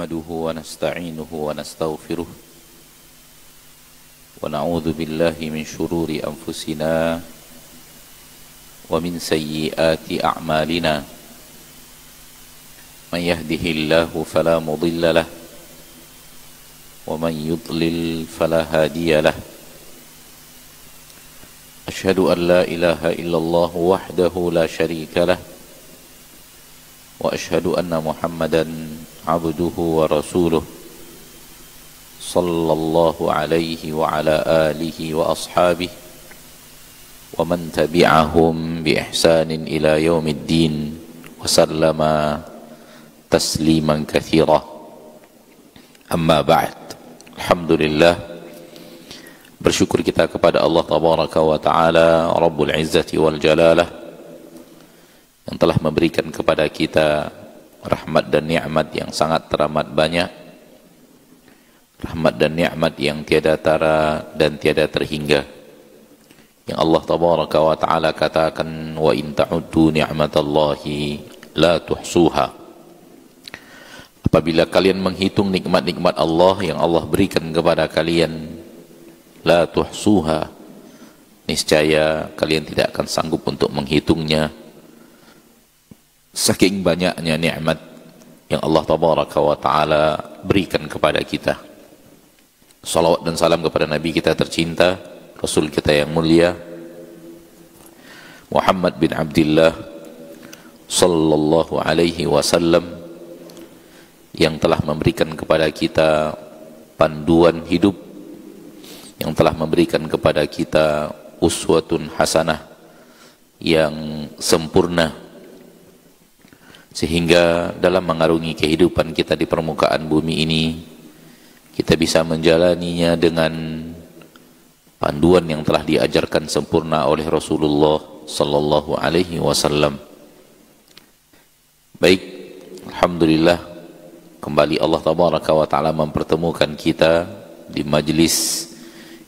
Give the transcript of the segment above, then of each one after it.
نحمده ونستعينه ونستغفره ونعوذ بالله من شرور أنفسنا ومن سيئات أعمالنا من يهده الله فلا مضل له ومن يضلل فلا هادي له أشهد أن لا إله إلا الله وحده لا شريك له وأشهد أن محمدا عبده ورسوله صلى الله عليه وعلى آله وأصحابه ومن تبعهم بإحسان إلى يوم الدين وسلم تسليما كثيرا أما بعد. Alhamdulillah, bersyukur kita kepada Allah Tabaraka wa Ta'ala Rabbul Izzati wal Jalalah yang telah memberikan kepada kita rahmat dan nikmat yang sangat teramat banyak, rahmat dan nikmat yang tiada tara dan tiada terhingga, yang Allah Tabaraka wa Ta'ala katakan wa in ta'uddu ni'matallahi la tuhsuha. Apabila kalian menghitung nikmat-nikmat Allah yang Allah berikan kepada kalian, la tuhsuha, niscaya kalian tidak akan sanggup untuk menghitungnya. Saking banyaknya nikmat yang Allah Tabaraka wa Ta'ala berikan kepada kita. Salawat dan salam kepada Nabi kita tercinta, Rasul kita yang mulia, Muhammad bin Abdullah sallallahu alaihi wasallam, yang telah memberikan kepada kita panduan hidup, yang telah memberikan kepada kita uswatun hasanah yang sempurna, sehingga dalam mengarungi kehidupan kita di permukaan bumi ini kita bisa menjalaninya dengan panduan yang telah diajarkan sempurna oleh Rasulullah sallallahu alaihi wasallam. Baik, alhamdulillah, kembali Allah Tabaraka wa Ta'ala mempertemukan kita di majlis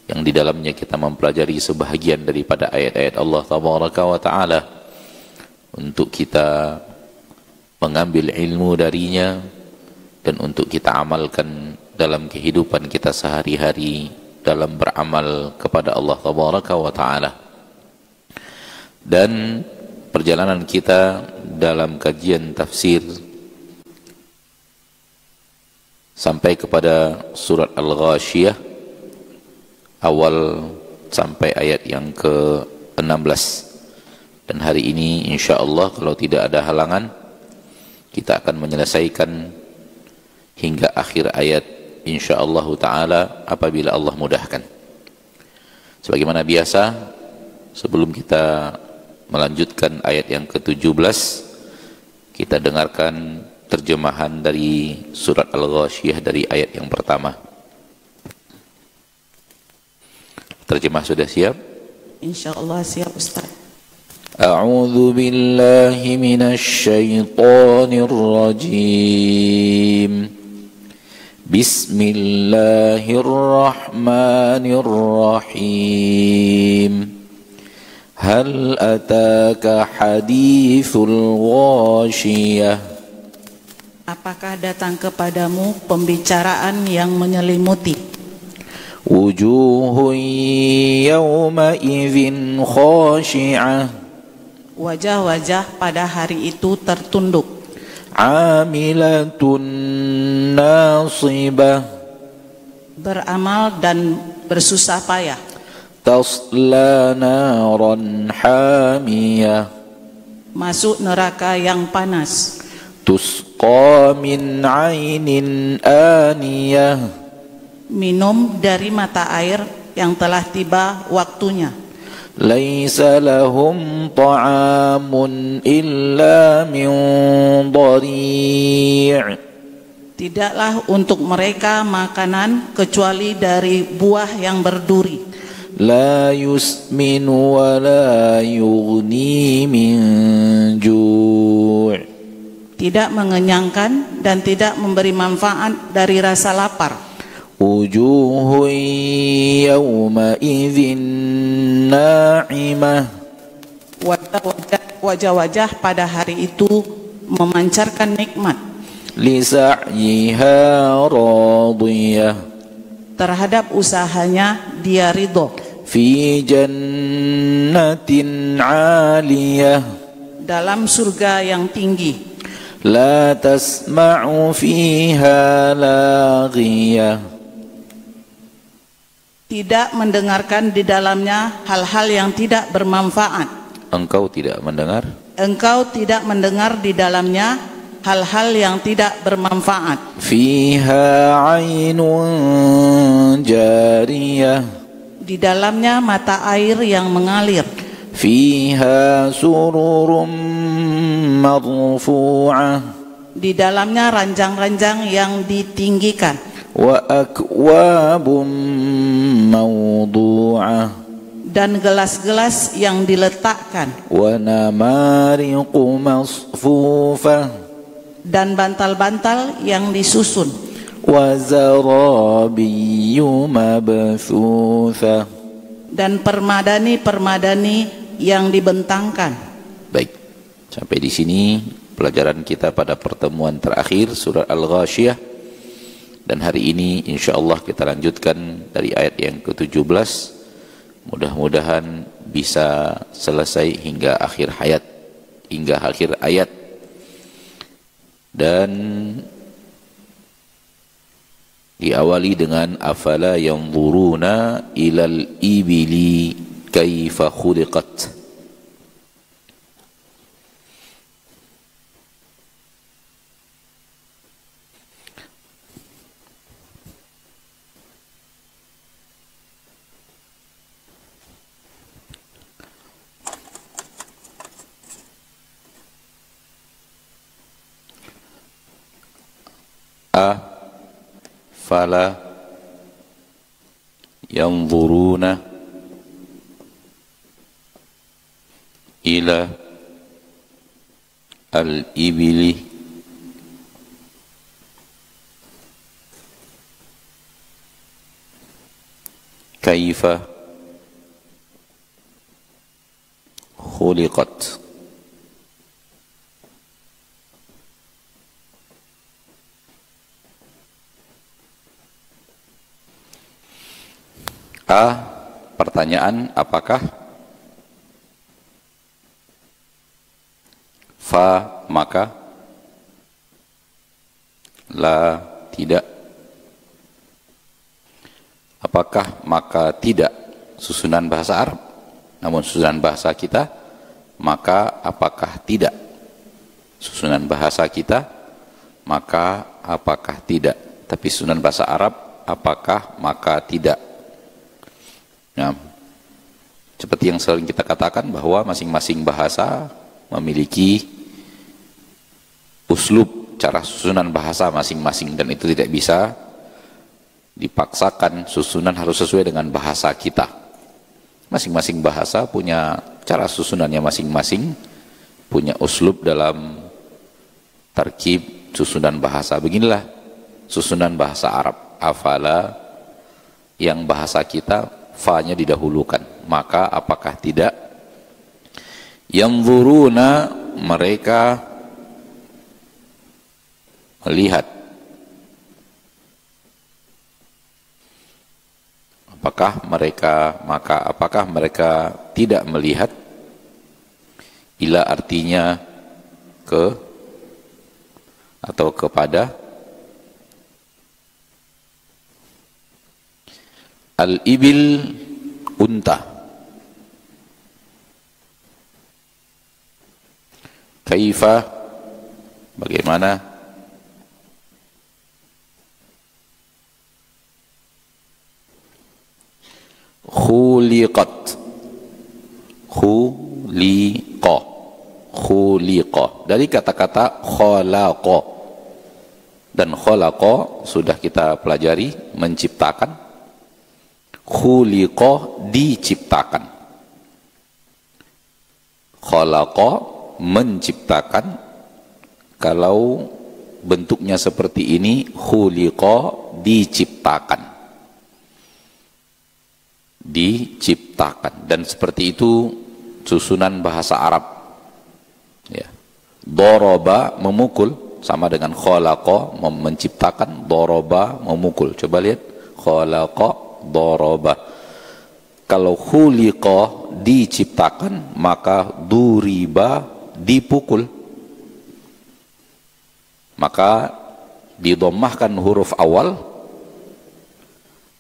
yang di dalamnya kita mempelajari sebahagian daripada ayat-ayat Allah Tabaraka wa Ta'ala untuk kita mengambil ilmu darinya dan untuk kita amalkan dalam kehidupan kita sehari-hari dalam beramal kepada Allah Tabaraka wa Ta'ala. Dan perjalanan kita dalam kajian tafsir sampai kepada surat Al-Ghashiyah awal sampai ayat yang ke-16. Dan hari ini insyaallah kalau tidak ada halangan kita akan menyelesaikan hingga akhir ayat insyaallah taala apabila Allah mudahkan. Sebagaimana biasa, sebelum kita melanjutkan ayat yang ke-17, kita dengarkan terjemahan dari surat Al-Ghashiyah dari ayat yang pertama. Terjemah sudah siap? Insyaallah siap, Ustaz. A'udzu billahi minasy syaithanir rajim. Bismillahirrahmanirrahim. Hal ataka hadithul ghashiyah? Apakah datang kepadamu pembicaraan yang menyelimuti? Wujuhun yawma idzin khashi'ah. Wajah-wajah pada hari itu tertunduk. Amilatun nasibah. Beramal dan bersusah payah. Tasla naran hamiyah. Masuk neraka yang panas. Tusqa min ainin aniyah. Minum dari mata air yang telah tiba waktunya. Laisa lahum ta'amun illa min dhari'. Tidaklah untuk mereka makanan kecuali dari buah yang berduri. La yusminu wa la yughni min ju'. Tidak mengenyangkan dan tidak memberi manfaat dari rasa lapar. Wujuhun yawma idzin na'imah. Wajah-wajah pada hari itu memancarkan nikmat. لسعيها راضية terhadap usahanya dia ridho, في جنة عالية dalam surga yang tinggi, لا تسمع فيها لاغية tidak mendengarkan di dalamnya hal-hal yang tidak bermanfaat. Engkau tidak mendengar Engkau tidak mendengar di dalamnya hal-hal yang tidak bermanfaat. فيها عين جارية Di dalamnya mata air yang mengalir. فيها سرر مرفوعة Di dalamnya ranjang-ranjang yang ditinggikan. وأكواب موضوعة Dan gelas-gelas yang diletakkan. ونمارق مصفوفة Dan bantal-bantal yang disusun. وزرابي مبثوثة. Dan permadani-permadani yang dibentangkan. Baik, sampai di sini pelajaran kita pada pertemuan terakhir surah Al-Ghasyiyah, dan hari ini insyaallah kita lanjutkan dari ayat yang ke-17. Mudah-mudahan bisa selesai hingga akhir ayat. Dan diawali dengan afala yanzuruna ilal ibili kaifa khuliqat. Fala yanzuruna ila al-ibili kaifa khuliqat. Pertanyaan apakah? Fa maka, la tidak. Apakah maka tidak susunan bahasa Arab, namun susunan bahasa kita maka apakah tidak. Susunan bahasa kita maka apakah tidak, tapi susunan bahasa Arab apakah maka tidak. Nah, seperti yang sering kita katakan bahwa masing-masing bahasa memiliki uslub, cara susunan bahasa masing-masing, dan itu tidak bisa dipaksakan. Susunan harus sesuai dengan bahasa kita. Masing-masing bahasa punya cara susunannya masing-masing, punya uslub dalam tarkib susunan bahasa. Beginilah susunan bahasa Arab. Afala, yang bahasa kita fa-nya didahulukan, maka apakah tidak. Yanzuruna, mereka melihat. Apakah mereka tidak melihat. Ila artinya ke atau kepada. Al-ibil, unta. Kaifa, bagaimana. Khuliqat, khuliqa, dari kata-kata khalaqa, dan khalaqa sudah kita pelajari, menciptakan. Khuliqa, diciptakan. Khalaqa, menciptakan. Kalau bentuknya seperti ini, khuliqa, diciptakan. Dan seperti itu susunan bahasa Arab. Ya. Doroba, memukul, sama dengan khalaqa, menciptakan, doroba, memukul. Coba lihat, khalaqa, doroba. Kalau khuliqa, diciptakan, maka duriba, dipukul. Maka didommahkan huruf awal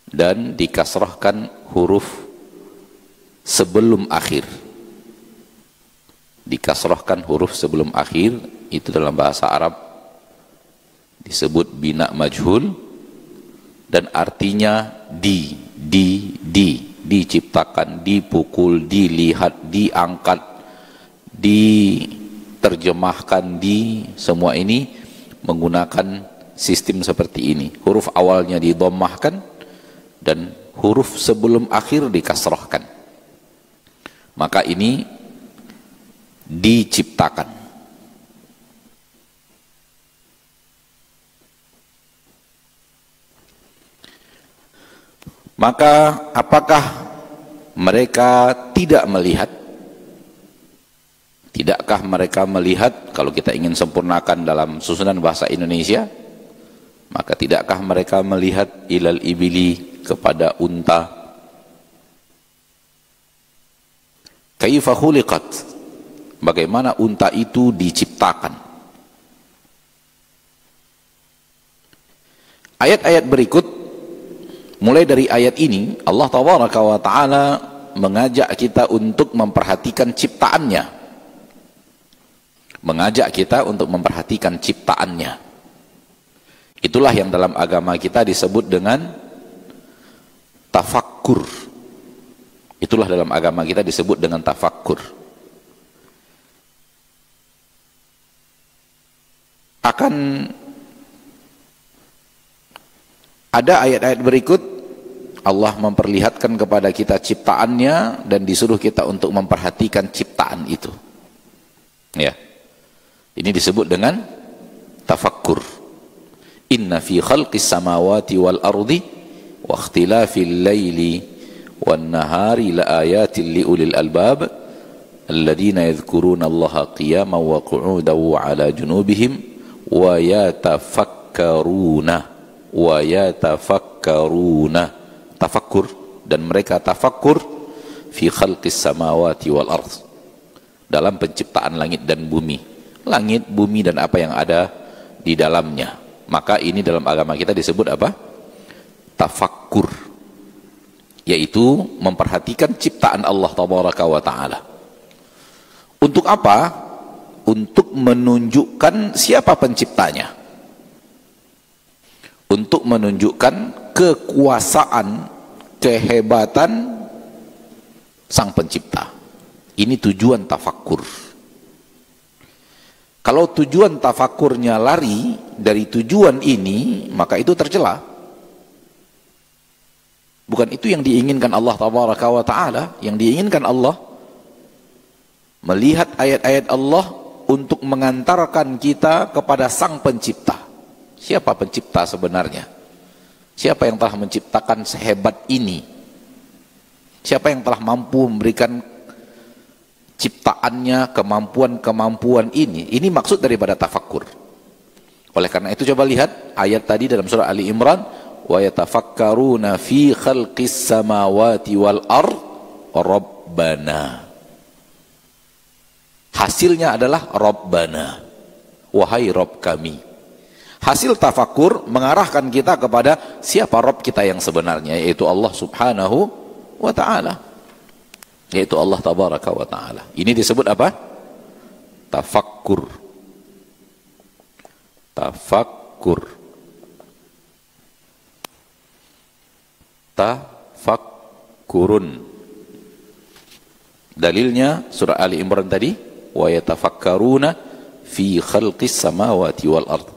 dan dikasrahkan huruf sebelum akhir. Dikasrahkan huruf sebelum akhir, itu dalam bahasa Arab disebut bina majhul, dan artinya diciptakan, dipukul, dilihat, diangkat, diterjemahkan, semua ini menggunakan sistem seperti ini. Huruf awalnya didommahkan dan huruf sebelum akhir dikasrahkan. Maka ini diciptakan. Maka apakah mereka tidak melihat? Tidakkah mereka melihat? Kalau kita ingin sempurnakan dalam susunan bahasa Indonesia, maka tidakkah mereka melihat ilal ibili, kepada unta? Kaifa khuliqat, bagaimana unta itu diciptakan? Ayat-ayat berikut, mulai dari ayat ini, Allah Tabaraka wa Ta'ala mengajak kita untuk memperhatikan ciptaannya. Mengajak kita untuk memperhatikan ciptaannya. Itulah yang dalam agama kita disebut dengan tafakkur. Itulah dalam agama kita disebut dengan tafakkur. Akan ada ayat-ayat berikut, Allah memperlihatkan kepada kita ciptaannya dan disuruh kita untuk memperhatikan ciptaan itu. Ya. Ini disebut dengan tafakkur. Inna fi khalqis samawati wal ardi wa ikhtilafil laili wan nahari la ayatin li ulil albab alladhina yadhkuruna Allaha qiyaman wa qu'udan wa 'ala junubihim wa yatafakkaruna. Tafakkur, dan mereka tafakkur fi khalqis samawati wal ard, dalam penciptaan langit dan bumi. Langit, bumi, dan apa yang ada di dalamnya. Maka ini dalam agama kita disebut apa? Tafakkur, yaitu memperhatikan ciptaan Allah Tabaraka wa Ta'ala. Untuk apa? Untuk menunjukkan siapa penciptanya, untuk menunjukkan kekuasaan, kehebatan sang pencipta. Ini tujuan tafakkur. Kalau tujuan tafakkurnya lari dari tujuan ini, maka itu tercela. Bukan itu yang diinginkan Allah Tabaraka wa Ta'ala. Yang diinginkan Allah, melihat ayat-ayat Allah untuk mengantarkan kita kepada sang pencipta. Siapa pencipta sebenarnya? Siapa yang telah menciptakan sehebat ini? Siapa yang telah mampu memberikan ciptaannya, kemampuan-kemampuan ini? Ini maksud daripada tafakkur. Oleh karena itu coba lihat ayat tadi dalam surah Ali Imran, wa yatafakkaruna fi khalqis samawati wal ard rabbana. Hasilnya adalah rabbana, wahai Rabb kami. Hasil tafakkur mengarahkan kita kepada siapa Rabb kita yang sebenarnya, yaitu Allah Subhanahu wa Ta'ala, yaitu Allah Tabaraka wa Ta'ala. Ini disebut apa? Tafakkur. Tafakkur. Tafakkurun. Dalilnya surah Ali Imran tadi, wa yatafakkaruna fi khalqis samawati wal ard.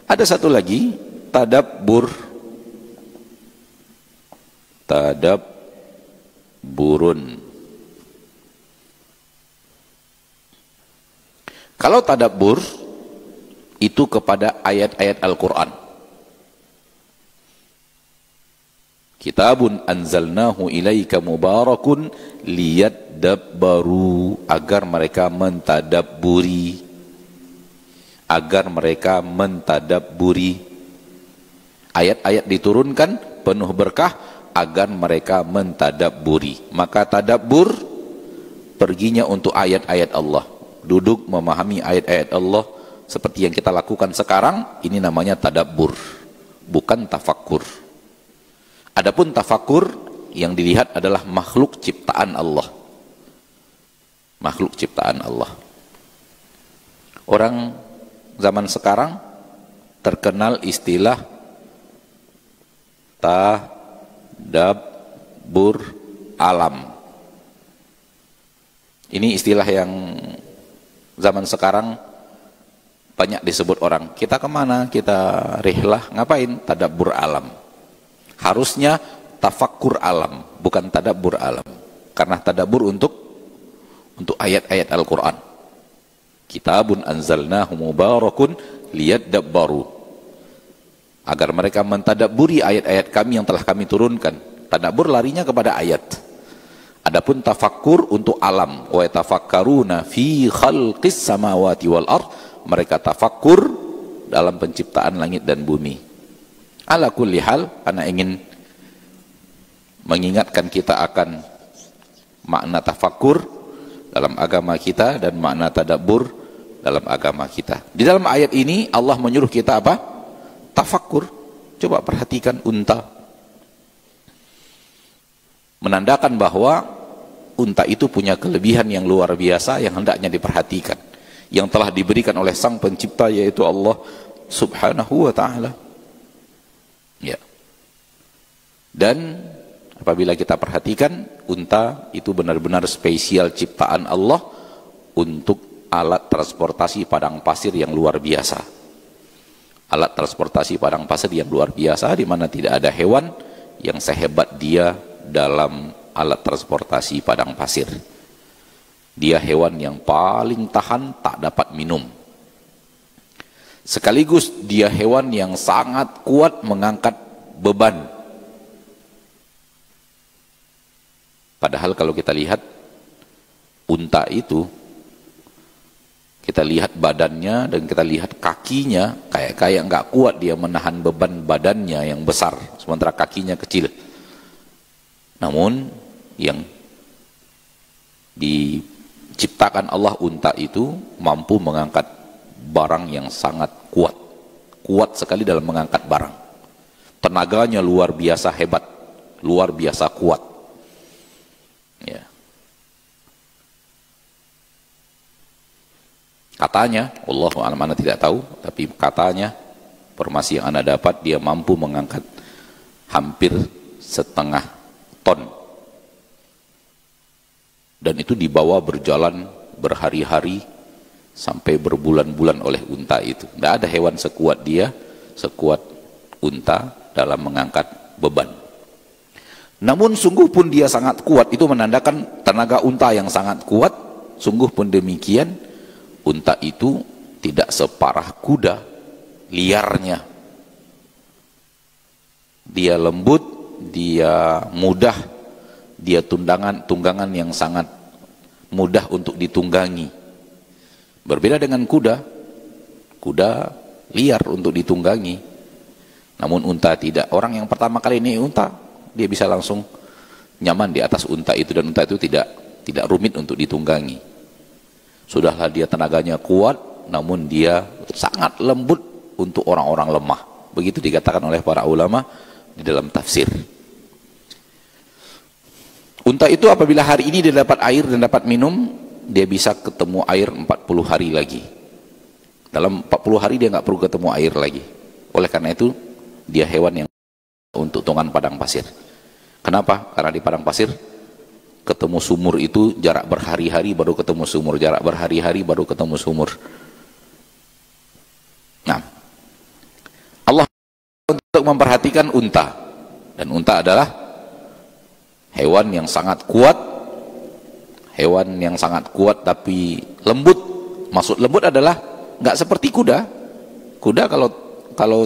Ada satu lagi, tadabbur. Tadabburun. Kalau tadabbur itu kepada ayat-ayat Al-Quran. Kitabun anzalnahu ilaika mubarakun liyadabbaru, agar mereka mentadabburi, agar mereka mentadabburi. Ayat-ayat diturunkan penuh berkah agar mereka mentadabburi. Maka tadabbur perginya untuk ayat-ayat Allah, duduk memahami ayat-ayat Allah seperti yang kita lakukan sekarang. Ini namanya tadabbur, bukan tafakkur. Adapun tafakkur yang dilihat adalah makhluk ciptaan Allah. Makhluk ciptaan Allah. Orang zaman sekarang terkenal istilah tadabbur alam. Ini istilah yang zaman sekarang banyak disebut orang. Kita kemana? Kita rihlah, ngapain? Tadabbur alam. Harusnya tafakkur alam, bukan tadabbur alam. Karena tadabbur untuk ayat-ayat Al-Quran. Kitabun anzalnahu mubarakun liyadabbaru, agar mereka mentadabburi ayat-ayat kami yang telah kami turunkan. Tadabbur larinya kepada ayat. Adapun tafakkur untuk alam. Wa yatafakkaruna fi khalqis samawati wal ard, mereka tafakkur dalam penciptaan langit dan bumi. Ala kulli hal, ana ingin mengingatkan kita akan makna tafakkur dalam agama kita dan makna tadabbur dalam agama kita. Di dalam ayat ini Allah menyuruh kita apa? Tafakkur. Coba perhatikan unta. Menandakan bahwa unta itu punya kelebihan yang luar biasa yang hendaknya diperhatikan, yang telah diberikan oleh Sang Pencipta, yaitu Allah Subhanahu wa ta'ala. Ya. Dan apabila kita perhatikan, unta itu benar-benar spesial ciptaan Allah untuk alat transportasi padang pasir yang luar biasa. Alat transportasi padang pasir yang luar biasa, di mana tidak ada hewan yang sehebat dia dalam alat transportasi padang pasir. Dia hewan yang paling tahan tak dapat minum. Sekaligus dia hewan yang sangat kuat mengangkat beban. Padahal kalau kita lihat unta itu, kita lihat badannya dan kita lihat kakinya, kayak nggak kuat dia menahan beban badannya yang besar, sementara kakinya kecil. Namun yang diciptakan Allah, unta itu mampu mengangkat barang yang sangat kuat. Kuat sekali dalam mengangkat barang. Tenaganya luar biasa hebat, luar biasa kuat. Ya. Katanya, Allahu a'lam, ana tidak tahu, tapi katanya, informasi yang ana dapat, dia mampu mengangkat hampir 1/2 ton. Dan itu dibawa berjalan berhari-hari sampai berbulan-bulan oleh unta itu. Tidak ada hewan sekuat dia, sekuat unta dalam mengangkat beban. Namun sungguh pun dia sangat kuat, itu menandakan tenaga unta yang sangat kuat. Sungguh pun demikian, unta itu tidak separah kuda liarnya. Dia lembut, dia mudah, dia tunggangan yang sangat mudah untuk ditunggangi. Berbeda dengan kuda, kuda liar untuk ditunggangi. Namun unta tidak. Orang yang pertama kali ini unta, dia bisa langsung nyaman di atas unta itu, dan unta itu tidak rumit untuk ditunggangi. Sudahlah dia tenaganya kuat, namun dia sangat lembut untuk orang-orang lemah. Begitu dikatakan oleh para ulama di dalam tafsir. Unta itu apabila hari ini dia dapat air dan dapat minum, dia bisa ketemu air 40 hari lagi. Dalam 40 hari dia nggak perlu ketemu air lagi. Oleh karena itu, dia hewan yang untuk tunggangan padang pasir. Kenapa? Karena di padang pasir ketemu sumur itu jarak berhari-hari baru ketemu sumur, jarak berhari-hari baru ketemu sumur. Nah, Allah untuk memperhatikan unta, dan unta adalah hewan yang sangat kuat, hewan yang sangat kuat tapi lembut. Maksud lembut adalah nggak seperti kuda. Kuda kalau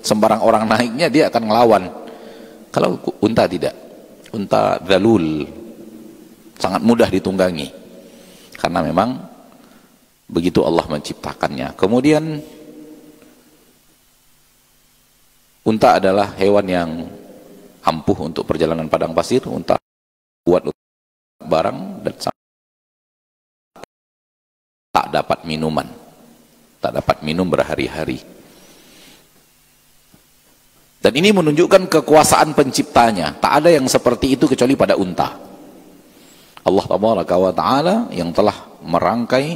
sembarang orang naiknya dia akan ngelawan. Kalau unta tidak. Unta dzalul, sangat mudah ditunggangi. Karena memang Begitu Allah menciptakannya. Kemudian unta adalah hewan yang ampuh untuk perjalanan padang pasir. Unta kuat barang dan tak dapat minuman, tak dapat minum berhari-hari. Dan ini menunjukkan kekuasaan penciptanya. Tak ada yang seperti itu kecuali pada unta. Allah Ta'ala yang telah merangkai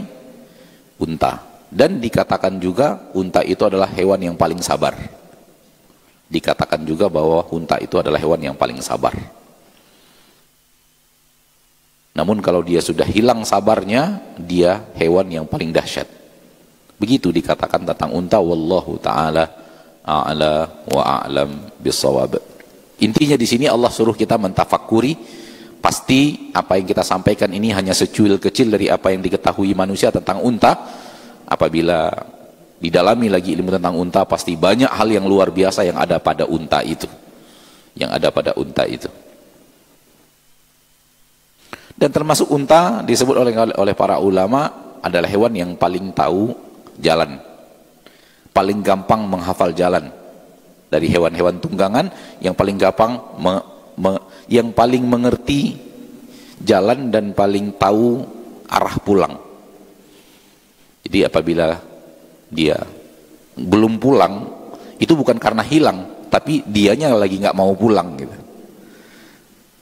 unta. Dan dikatakan juga unta itu adalah hewan yang paling sabar. Dikatakan juga bahwa unta itu adalah hewan yang paling sabar. Namun kalau dia sudah hilang sabarnya, dia hewan yang paling dahsyat. Begitu dikatakan tentang unta. Wallahu ta'ala a'la wa a'lam bissawab. Intinya di sini Allah suruh kita mentafakuri. Pasti apa yang kita sampaikan ini hanya secuil kecil dari apa yang diketahui manusia tentang unta. Apabila didalami lagi ilmu tentang unta, pasti banyak hal yang luar biasa yang ada pada unta itu. Yang ada pada unta itu. Dan termasuk unta disebut oleh para ulama adalah hewan yang paling tahu jalan. Paling gampang menghafal jalan. Dari hewan-hewan tunggangan yang paling gampang yang paling mengerti jalan dan paling tahu arah pulang. Jadi apabila dia belum pulang, itu bukan karena hilang, tapi dianya lagi nggak mau pulang gitu.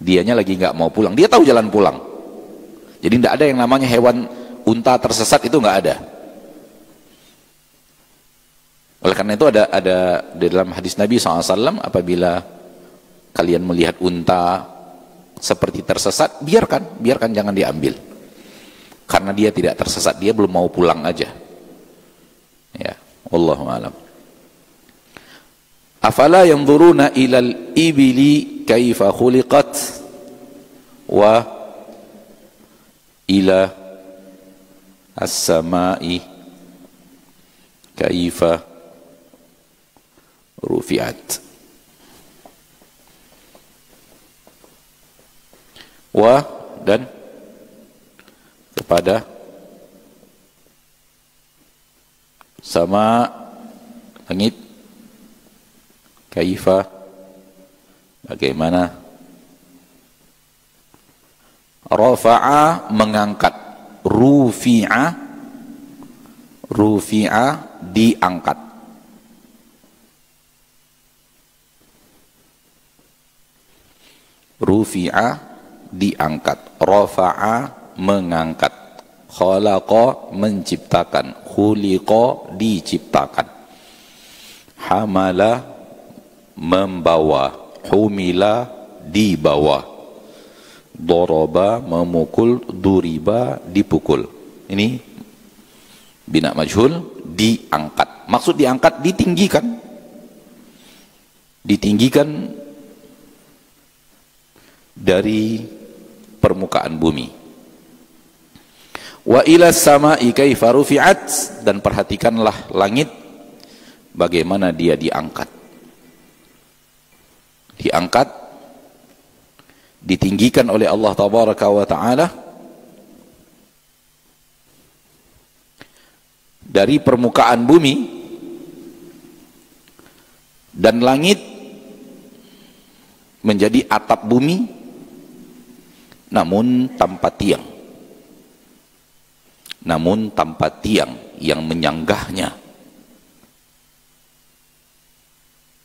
Dianya lagi nggak mau pulang, dia tahu jalan pulang. Jadi tidak ada yang namanya hewan unta tersesat, itu nggak ada. Oleh karena itu ada di dalam hadis Nabi SAW, apabila kalian melihat unta seperti tersesat, biarkan jangan diambil. Karena dia tidak tersesat, dia belum mau pulang aja. Ya, wallahu a'lam. Afala yanzuruna ilal ibili kaifa khuliqat wa ila as-sama'i kaifa rufi'at. Wa dan kepada sama langit, kaifa bagaimana, rafa'a mengangkat, rufi'a diangkat. Rufi'a diangkat, rafa'a mengangkat, khalaqa menciptakan, khuliqa diciptakan, hamala membawa, humila dibawa, daraba memukul, duriba dipukul. Ini bina majhul, diangkat. Maksud diangkat, ditinggikan. Ditinggikan dari permukaan bumi. Wa ila sama'i kaifa rufi'at, dan perhatikanlah langit bagaimana dia diangkat. Diangkat, ditinggikan oleh Allah tabaraka wa taala dari permukaan bumi, dan langit menjadi atap bumi namun tanpa tiang. Namun tanpa tiang yang menyanggahnya.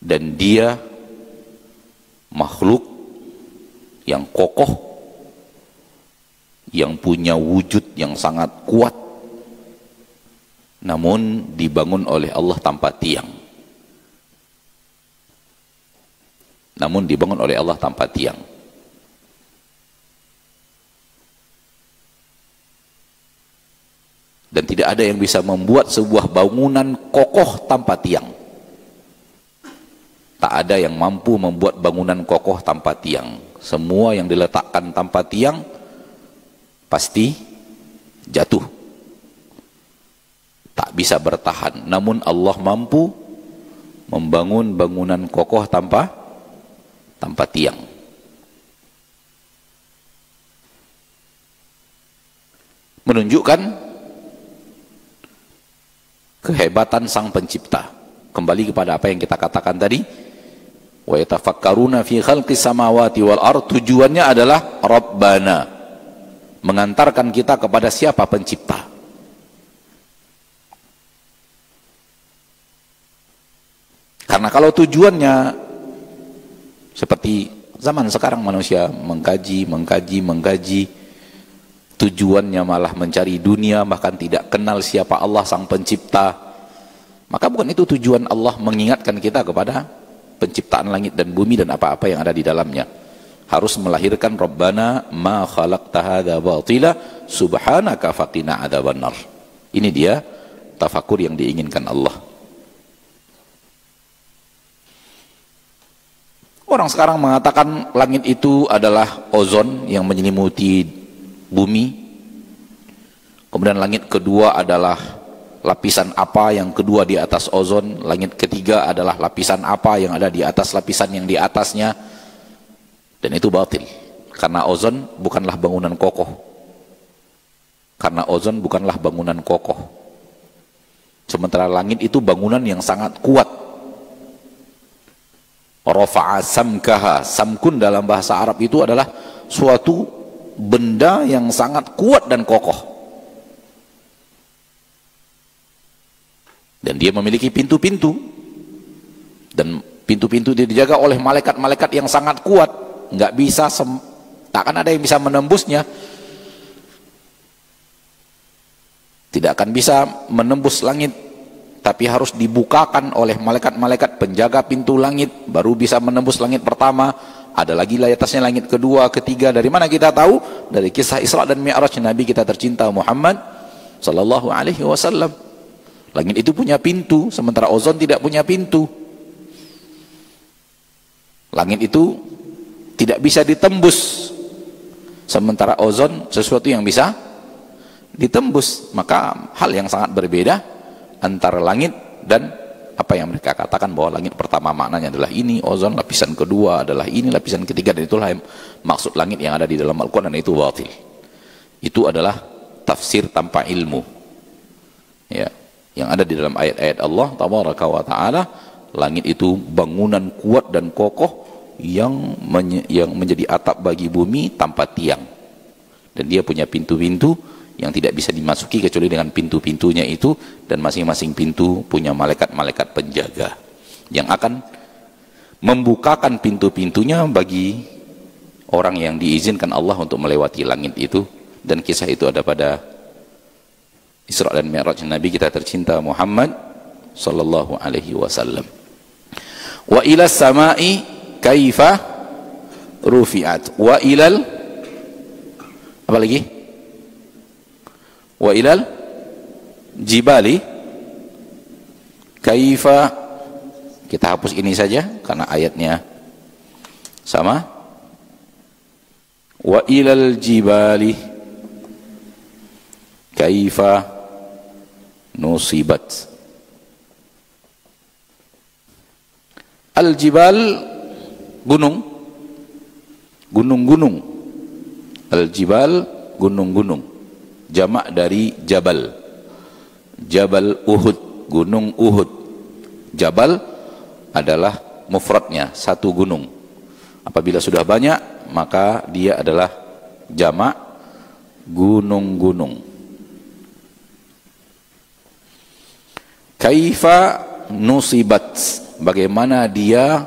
Dan dia makhluk yang kokoh, yang punya wujud yang sangat kuat, namun dibangun oleh Allah tanpa tiang. Namun dibangun oleh Allah tanpa tiang. Dan tidak ada yang bisa membuat sebuah bangunan kokoh tanpa tiang. Tak ada yang mampu membuat bangunan kokoh tanpa tiang. Semua yang diletakkan tanpa tiang pasti jatuh. Tak bisa bertahan. Namun Allah mampu membangun bangunan kokoh tanpa tiang. Menunjukkan kehebatan sang pencipta. Kembali kepada apa yang kita katakan tadi, wa yatafakkaruna fi khalqis samawati wal ard, tujuannya adalah Rabbana, mengantarkan kita kepada siapa pencipta. Karena kalau tujuannya seperti zaman sekarang manusia mengkaji, tujuannya malah mencari dunia, bahkan tidak kenal siapa Allah sang pencipta, maka bukan itu tujuan Allah mengingatkan kita kepada penciptaan langit dan bumi dan apa-apa yang ada di dalamnya. Harus melahirkan Rabbana ma khalaqta hadza batila subhanaka faqina adzabannar. Ini dia tafakur yang diinginkan Allah. Orang sekarang mengatakan langit itu adalah ozon yang menyelimuti bumi. Kemudian langit kedua adalah lapisan apa yang kedua di atas ozon. Langit ketiga adalah lapisan apa yang ada di atas lapisan yang di atasnya. Dan itu batil. Karena ozon bukanlah bangunan kokoh. Sementara langit itu bangunan yang sangat kuat. Rafa'a samkaha, samkun dalam bahasa Arab itu adalah suatu benda yang sangat kuat dan kokoh. Dan dia memiliki pintu-pintu. Dan pintu-pintu dia dijaga oleh malaikat-malaikat yang sangat kuat. Nggak bisa, tak akan ada yang bisa menembusnya. Tidak akan bisa menembus langit, tapi harus dibukakan oleh malaikat-malaikat penjaga pintu langit, baru bisa menembus langit pertama. Ada lagi di atasnya langit kedua, ketiga. Dari mana kita tahu? Dari kisah Isra dan Mi'raj Nabi kita tercinta Muhammad sallallahu alaihi wasallam. Langit itu punya pintu, sementara ozon tidak punya pintu. Langit itu tidak bisa ditembus, sementara ozon sesuatu yang bisa ditembus. Maka hal yang sangat berbeda antara langit dan apa yang mereka katakan bahwa langit pertama maknanya adalah ini, ozon lapisan kedua adalah ini, lapisan ketiga, dan itulah yang maksud langit yang ada di dalam Al-Quran, dan itu batil. Itu adalah tafsir tanpa ilmu. Ya, yang ada di dalam ayat-ayat Allah tabaraka wa ta'ala, langit itu bangunan kuat dan kokoh yang menjadi atap bagi bumi tanpa tiang. Dan dia punya pintu-pintu yang tidak bisa dimasuki kecuali dengan pintu-pintunya itu, dan masing-masing pintu punya malaikat-malaikat penjaga yang akan membukakan pintu-pintunya bagi orang yang diizinkan Allah untuk melewati langit itu. Dan kisah itu ada pada Isra dan Mi'raj Nabi kita tercinta Muhammad sallallahu alaihi wasallam. Wa ila samai kaifa rufi'at wa ilal, apa lagi? Wa ilal jibali kaifa, kita hapus ini saja karena ayatnya sama. Wa ilal jibali kaifa nusibat. Al jibal gunung, gunung-gunung. Al jibal gunung-gunung, jamak dari jabal. Jabal Uhud, gunung Uhud. Jabal adalah mufradnya, satu gunung. Apabila sudah banyak, maka dia adalah jamak gunung-gunung. Kaifa nusibat, bagaimana dia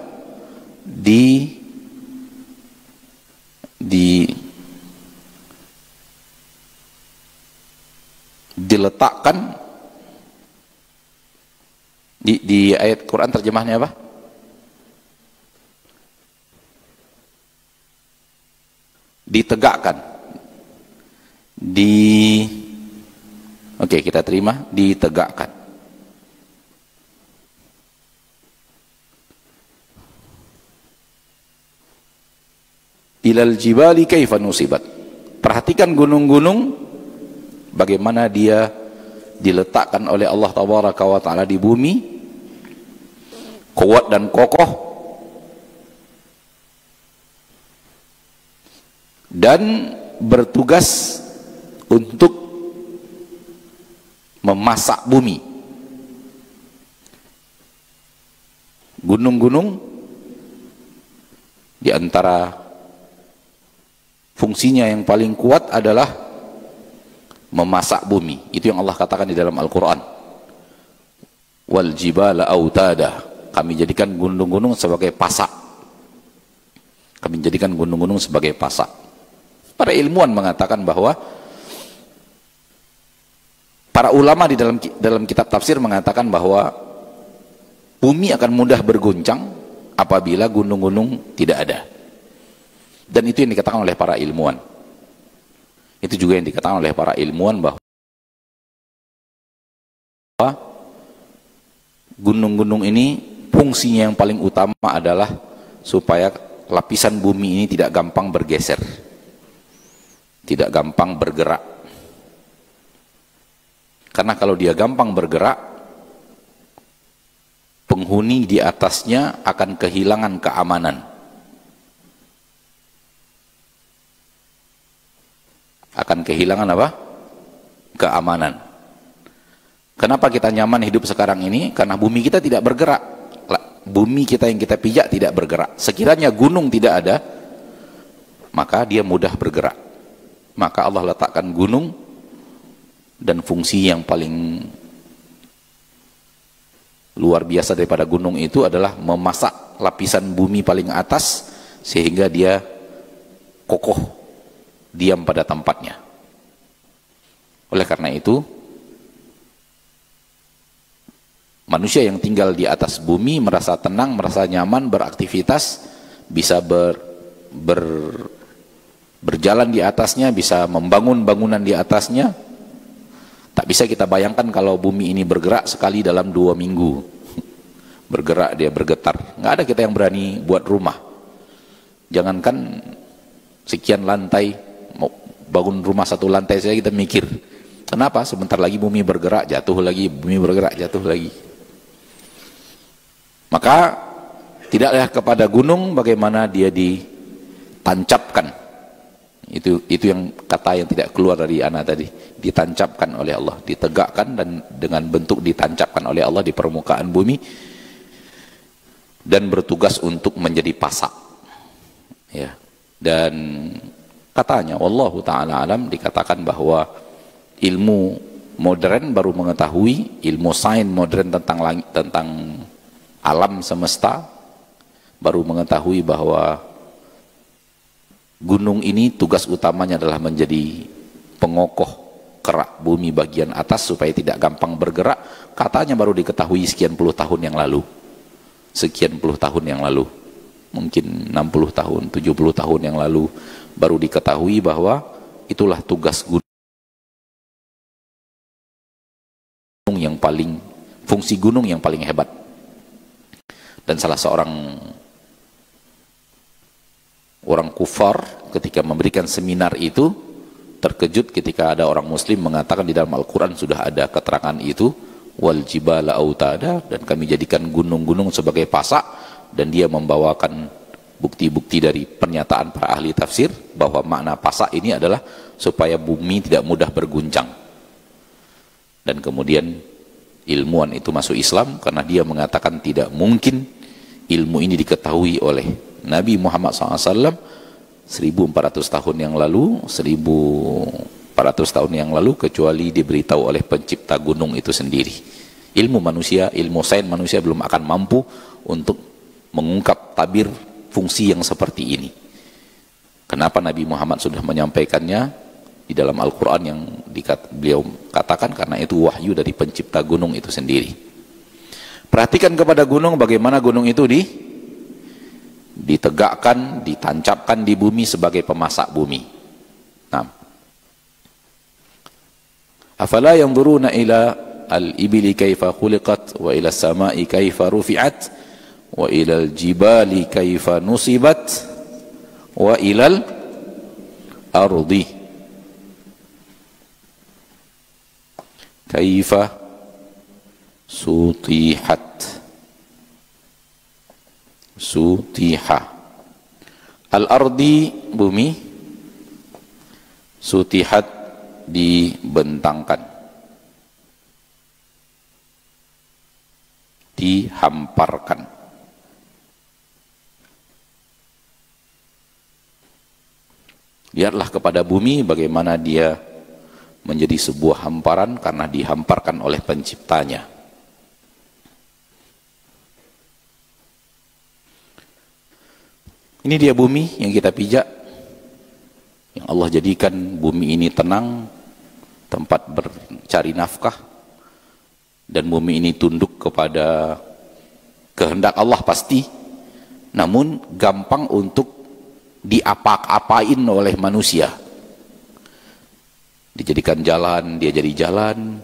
diletakkan di ayat Quran, terjemahnya apa? Ditegakkan. Oke, kita terima, ditegakkan. Ilal jibali kaifa nusibat. Perhatikan gunung-gunung, bagaimana dia diletakkan oleh Allah tabaraka wa ta'ala di bumi, kuat dan kokoh, dan bertugas untuk memasak bumi. Gunung-gunung di antara fungsinya yang paling kuat adalah memasak bumi. Itu yang Allah katakan di dalam Al-Quran. Wal jibala autada. Kami jadikan gunung-gunung sebagai pasak. Kami jadikan gunung-gunung sebagai pasak. Para ilmuwan mengatakan bahwa, para ulama di dalam kitab tafsir mengatakan bahwa bumi akan mudah berguncang apabila gunung-gunung tidak ada. Dan itu yang dikatakan oleh para ilmuwan. Itu juga yang dikatakan oleh para ilmuwan bahwa gunung-gunung ini fungsinya yang paling utama adalah supaya lapisan bumi ini tidak gampang bergeser, tidak gampang bergerak. Karena kalau dia gampang bergerak, penghuni di atasnya akan kehilangan keamanan. Akan kehilangan apa? Keamanan. Kenapa kita nyaman hidup sekarang ini? Karena bumi kita tidak bergerak. Bumi kita yang kita pijak tidak bergerak. Sekiranya gunung tidak ada, maka dia mudah bergerak. Maka Allah letakkan gunung, dan fungsi yang paling luar biasa daripada gunung itu adalah memasak lapisan bumi paling atas sehingga dia kokoh, diam pada tempatnya. Oleh karena itu, manusia yang tinggal di atas bumi merasa tenang, merasa nyaman, beraktivitas, bisa berjalan di atasnya, bisa membangun bangunan di atasnya. Tak bisa kita bayangkan kalau bumi ini bergerak sekali dalam 2 minggu. Bergerak, dia bergetar. Nggak ada kita yang berani buat rumah. Jangankan sekian lantai, mau bangun rumah 1 lantai saja kita mikir. Kenapa? Sebentar lagi bumi bergerak, jatuh lagi, bumi bergerak, jatuh lagi. Maka tidaklah kepada gunung bagaimana dia ditancapkan. Itu yang kata yang tidak keluar dari ana tadi, ditancapkan oleh Allah, ditegakkan dan dengan bentuk ditancapkan oleh Allah di permukaan bumi dan bertugas untuk menjadi pasak. Ya. Dan katanya wallahu taala alam, dikatakan bahwa ilmu modern baru mengetahui, ilmu sains modern tentang langit, tentang alam semesta baru mengetahui bahwa gunung ini tugas utamanya adalah menjadi pengokoh kerak bumi bagian atas supaya tidak gampang bergerak. Katanya baru diketahui sekian puluh tahun yang lalu. Sekian puluh tahun yang lalu. Mungkin 60 tahun, 70 tahun yang lalu baru diketahui bahwa itulah tugas gunung yang paling, fungsi gunung yang paling hebat. Dan salah seorang orang kufar ketika memberikan seminar itu terkejut ketika ada orang muslim mengatakan di dalam Al-Quran sudah ada keterangan itu, wal jibala autada, dan kami jadikan gunung-gunung sebagai pasak, dan dia membawakan bukti-bukti dari pernyataan para ahli tafsir bahwa makna pasak ini adalah supaya bumi tidak mudah berguncang. Dan kemudian ilmuwan itu masuk Islam karena dia mengatakan tidak mungkin ilmu ini diketahui oleh Nabi Muhammad SAW 1400 tahun yang lalu, 1400 tahun yang lalu, kecuali diberitahu oleh pencipta gunung itu sendiri. Ilmu manusia, ilmu sains manusia belum akan mampu untuk mengungkap tabir fungsi yang seperti ini. Kenapa Nabi Muhammad sudah menyampaikannya di dalam Al-Quran yang beliau katakan? Karena itu wahyu dari pencipta gunung itu sendiri. Perhatikan kepada gunung, bagaimana gunung itu ditegakkan, ditancapkan di bumi sebagai pemasak bumi. Nah, afala yanzuruna ila al-ibili kaifa khuliqat wa ila as-sama'i kaifa rufi'at wa ila al-jibali kaifa nusibat wa ila al-ardi kaifa sutihat. Sutiha, al-ardi bumi, sutihat dibentangkan, dihamparkan. Lihatlah kepada bumi bagaimana dia menjadi sebuah hamparan karena dihamparkan oleh penciptanya. Ini dia bumi yang kita pijak, yang Allah jadikan bumi ini tenang, tempat bercari nafkah, dan bumi ini tunduk kepada kehendak Allah pasti, namun gampang untuk diapak-apain oleh manusia. Dijadikan jalan, dia jadi jalan,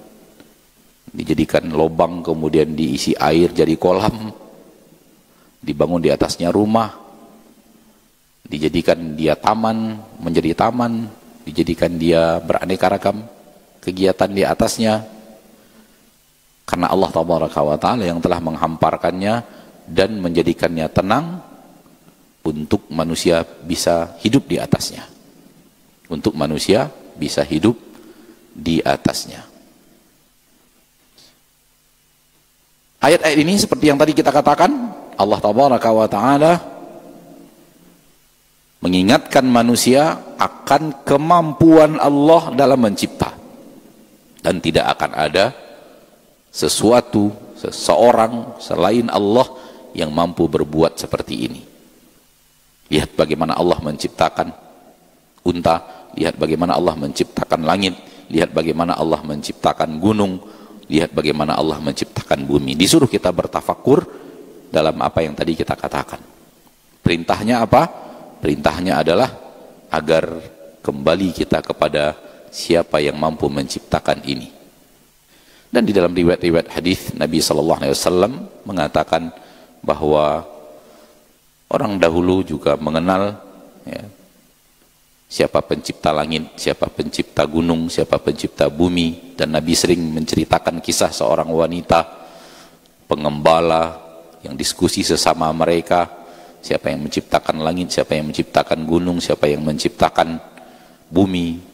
dijadikan lubang kemudian diisi air jadi kolam, dibangun di atasnya rumah, dijadikan dia taman menjadi taman, dijadikan dia beraneka ragam kegiatan di atasnya, karena Allah Ta'ala yang telah menghamparkannya dan menjadikannya tenang untuk manusia bisa hidup di atasnya, untuk manusia bisa hidup di atasnya. Ayat-ayat ini seperti yang tadi kita katakan, Allah Ta'ala mengingatkan manusia akan kemampuan Allah dalam mencipta, dan tidak akan ada seseorang selain Allah yang mampu berbuat seperti ini. Lihat bagaimana Allah menciptakan unta, lihat bagaimana Allah menciptakan langit, lihat bagaimana Allah menciptakan gunung, lihat bagaimana Allah menciptakan bumi. Disuruh kita bertafakur dalam apa yang tadi kita katakan. Perintahnya apa? Perintahnya adalah agar kembali kita kepada siapa yang mampu menciptakan ini. Dan di dalam riwayat-riwayat hadis Nabi SAW mengatakan bahwa orang dahulu juga mengenal ya, siapa pencipta langit, siapa pencipta gunung, siapa pencipta bumi. Dan Nabi sering menceritakan kisah seorang wanita pengembala yang diskusi sesama mereka, siapa yang menciptakan langit, siapa yang menciptakan gunung, siapa yang menciptakan bumi.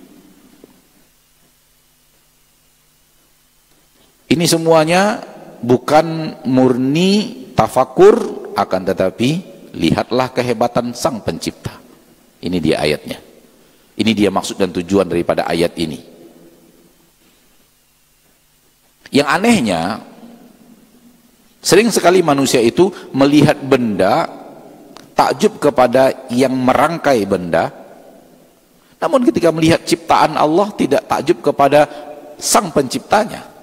Ini semuanya bukan murni tafakur, akan tetapi lihatlah kehebatan sang pencipta. Ini dia ayatnya. Ini dia maksud dan tujuan daripada ayat ini. Yang anehnya, sering sekali manusia itu melihat benda, takjub kepada yang merangkai benda, namun ketika melihat ciptaan Allah tidak takjub kepada sang penciptanya.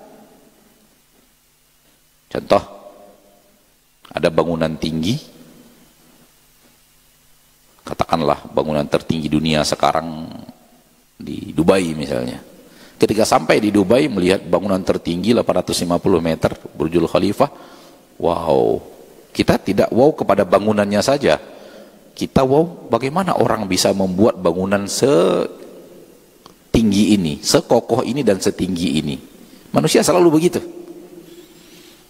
Contoh, ada bangunan tinggi, katakanlah bangunan tertinggi dunia sekarang di Dubai misalnya. Ketika sampai di Dubai melihat bangunan tertinggi 850 meter Burjul Khalifah, wow, kita tidak wow kepada bangunannya saja, kita wow bagaimana orang bisa membuat bangunan setinggi ini, sekokoh ini dan setinggi ini. Manusia selalu begitu.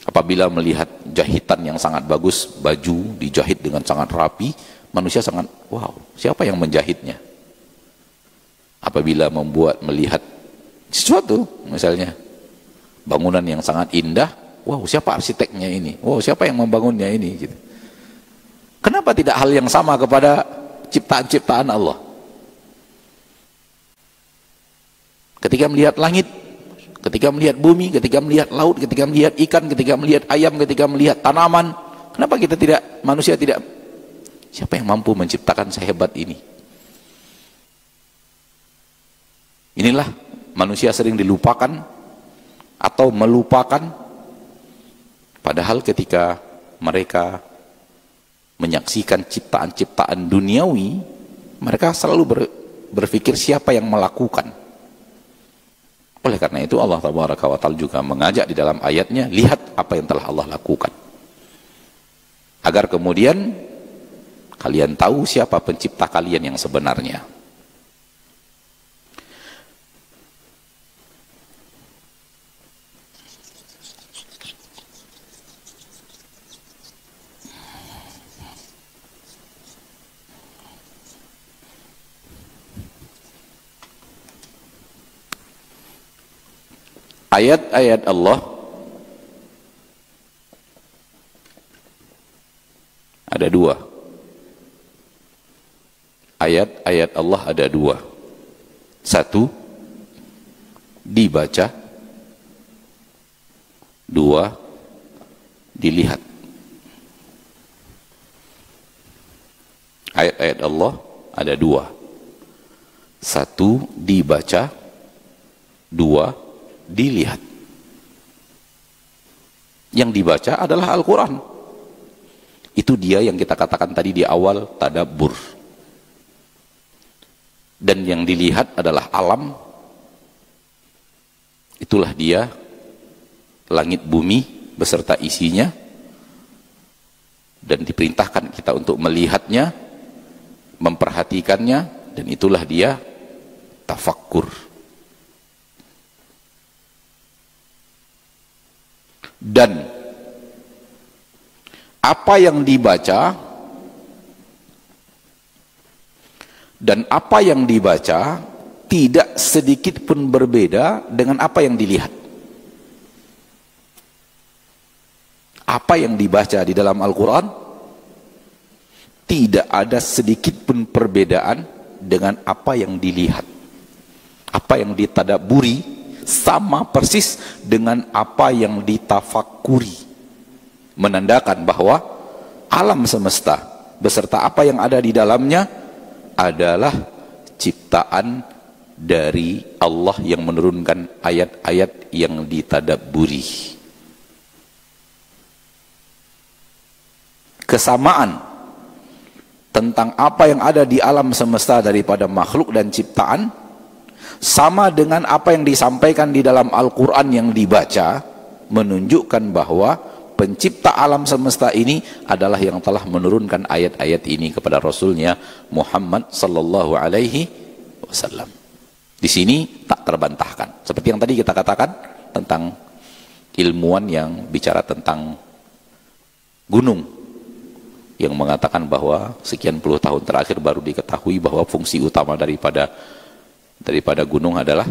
Apabila melihat jahitan yang sangat bagus, baju dijahit dengan sangat rapi, manusia sangat wow, siapa yang menjahitnya? Apabila melihat sesuatu, misalnya bangunan yang sangat indah, wow, siapa arsiteknya ini? Wow, siapa yang membangunnya ini? Gitu. Kenapa tidak hal yang sama kepada ciptaan-ciptaan Allah? Ketika melihat langit, ketika melihat bumi, ketika melihat laut, ketika melihat ikan, ketika melihat ayam, ketika melihat tanaman, kenapa kita tidak, manusia tidak, siapa yang mampu menciptakan sehebat ini? Inilah manusia sering dilupakan atau melupakan, padahal ketika mereka menyaksikan ciptaan-ciptaan duniawi, mereka selalu berpikir siapa yang melakukan. Oleh karena itu Allah Ta'ala juga mengajak di dalam ayatnya, lihat apa yang telah Allah lakukan, agar kemudian kalian tahu siapa pencipta kalian yang sebenarnya. Ayat-ayat Allah ada dua. ayat-ayat Allah ada dua. Satu, dibaca. Dua, dilihat. Ayat-ayat Allah ada dua. Satu, dibaca. Dua, dilihat. Yang dibaca adalah Al-Quran. Itu dia yang kita katakan tadi di awal, tadabbur. Dan yang dilihat adalah alam. Itulah dia, langit bumi beserta isinya. Dan diperintahkan kita untuk melihatnya, memperhatikannya. Dan itulah dia, tafakkur. Dan apa yang dibaca dan apa yang dibaca tidak sedikit pun berbeda dengan apa yang dilihat. Apa yang dibaca di dalam Al-Quran tidak ada sedikit pun perbedaan dengan apa yang dilihat. Apa yang ditadabburi sama persis dengan apa yang ditafakuri. Menandakan bahwa alam semesta beserta apa yang ada di dalamnya adalah ciptaan dari Allah yang menurunkan ayat-ayat yang ditadabburi. Kesamaan tentang apa yang ada di alam semesta daripada makhluk dan ciptaan sama dengan apa yang disampaikan di dalam Al-Quran yang dibaca, menunjukkan bahwa pencipta alam semesta ini adalah yang telah menurunkan ayat-ayat ini kepada Rasulnya Muhammad sallallahu alaihi wasallam. Di sini tak terbantahkan. Seperti yang tadi kita katakan tentang ilmuwan yang bicara tentang gunung, yang mengatakan bahwa sekian puluh tahun terakhir baru diketahui bahwa fungsi utama daripada gunung adalah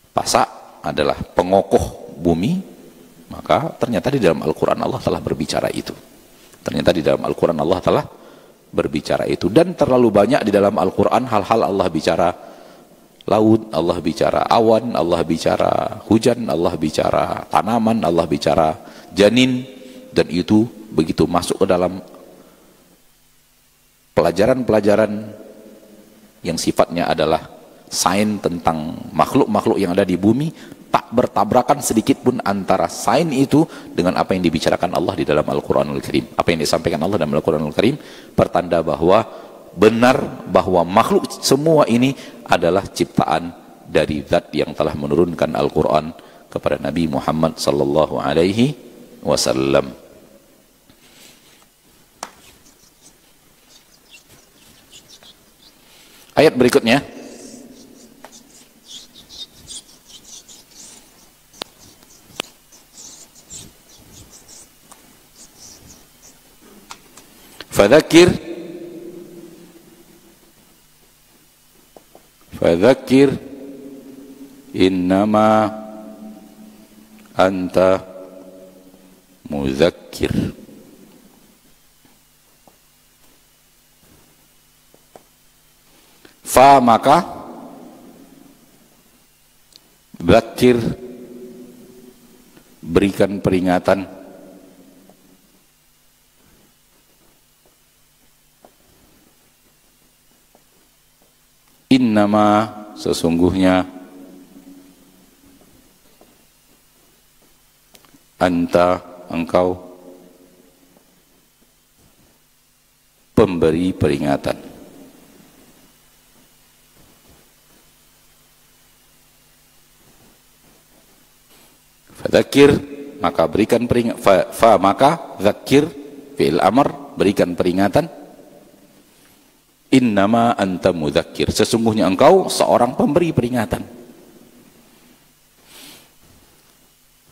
pasak, adalah pengokoh bumi. Maka ternyata di dalam Al-Quran Allah telah berbicara itu. Ternyata di dalam Al-Quran Allah telah berbicara itu. Dan terlalu banyak di dalam Al-Quran hal-hal Allah bicara laut, Allah bicara awan, Allah bicara hujan, Allah bicara tanaman, Allah bicara janin. Dan itu begitu masuk ke dalam pelajaran-pelajaran yang sifatnya adalah sains tentang makhluk-makhluk yang ada di bumi, tak bertabrakan sedikit pun antara sains itu dengan apa yang dibicarakan Allah di dalam Al-Quranul Karim. Apa yang disampaikan Allah dalam Al-Quranul Karim pertanda bahwa benar bahwa makhluk semua ini adalah ciptaan dari zat yang telah menurunkan Al-Quran kepada Nabi Muhammad sallallahu alaihi wasallam. Ayat berikutnya, Fadzakir innama anta muzakkir. Fa maka dzakir berikan peringatan, innama sesungguhnya, anta engkau, pemberi peringatan. Fadzakir maka berikan peringatan, fa maka dzakir fi'il amr berikan peringatan, innama anta mudzakir sesungguhnya engkau seorang pemberi peringatan.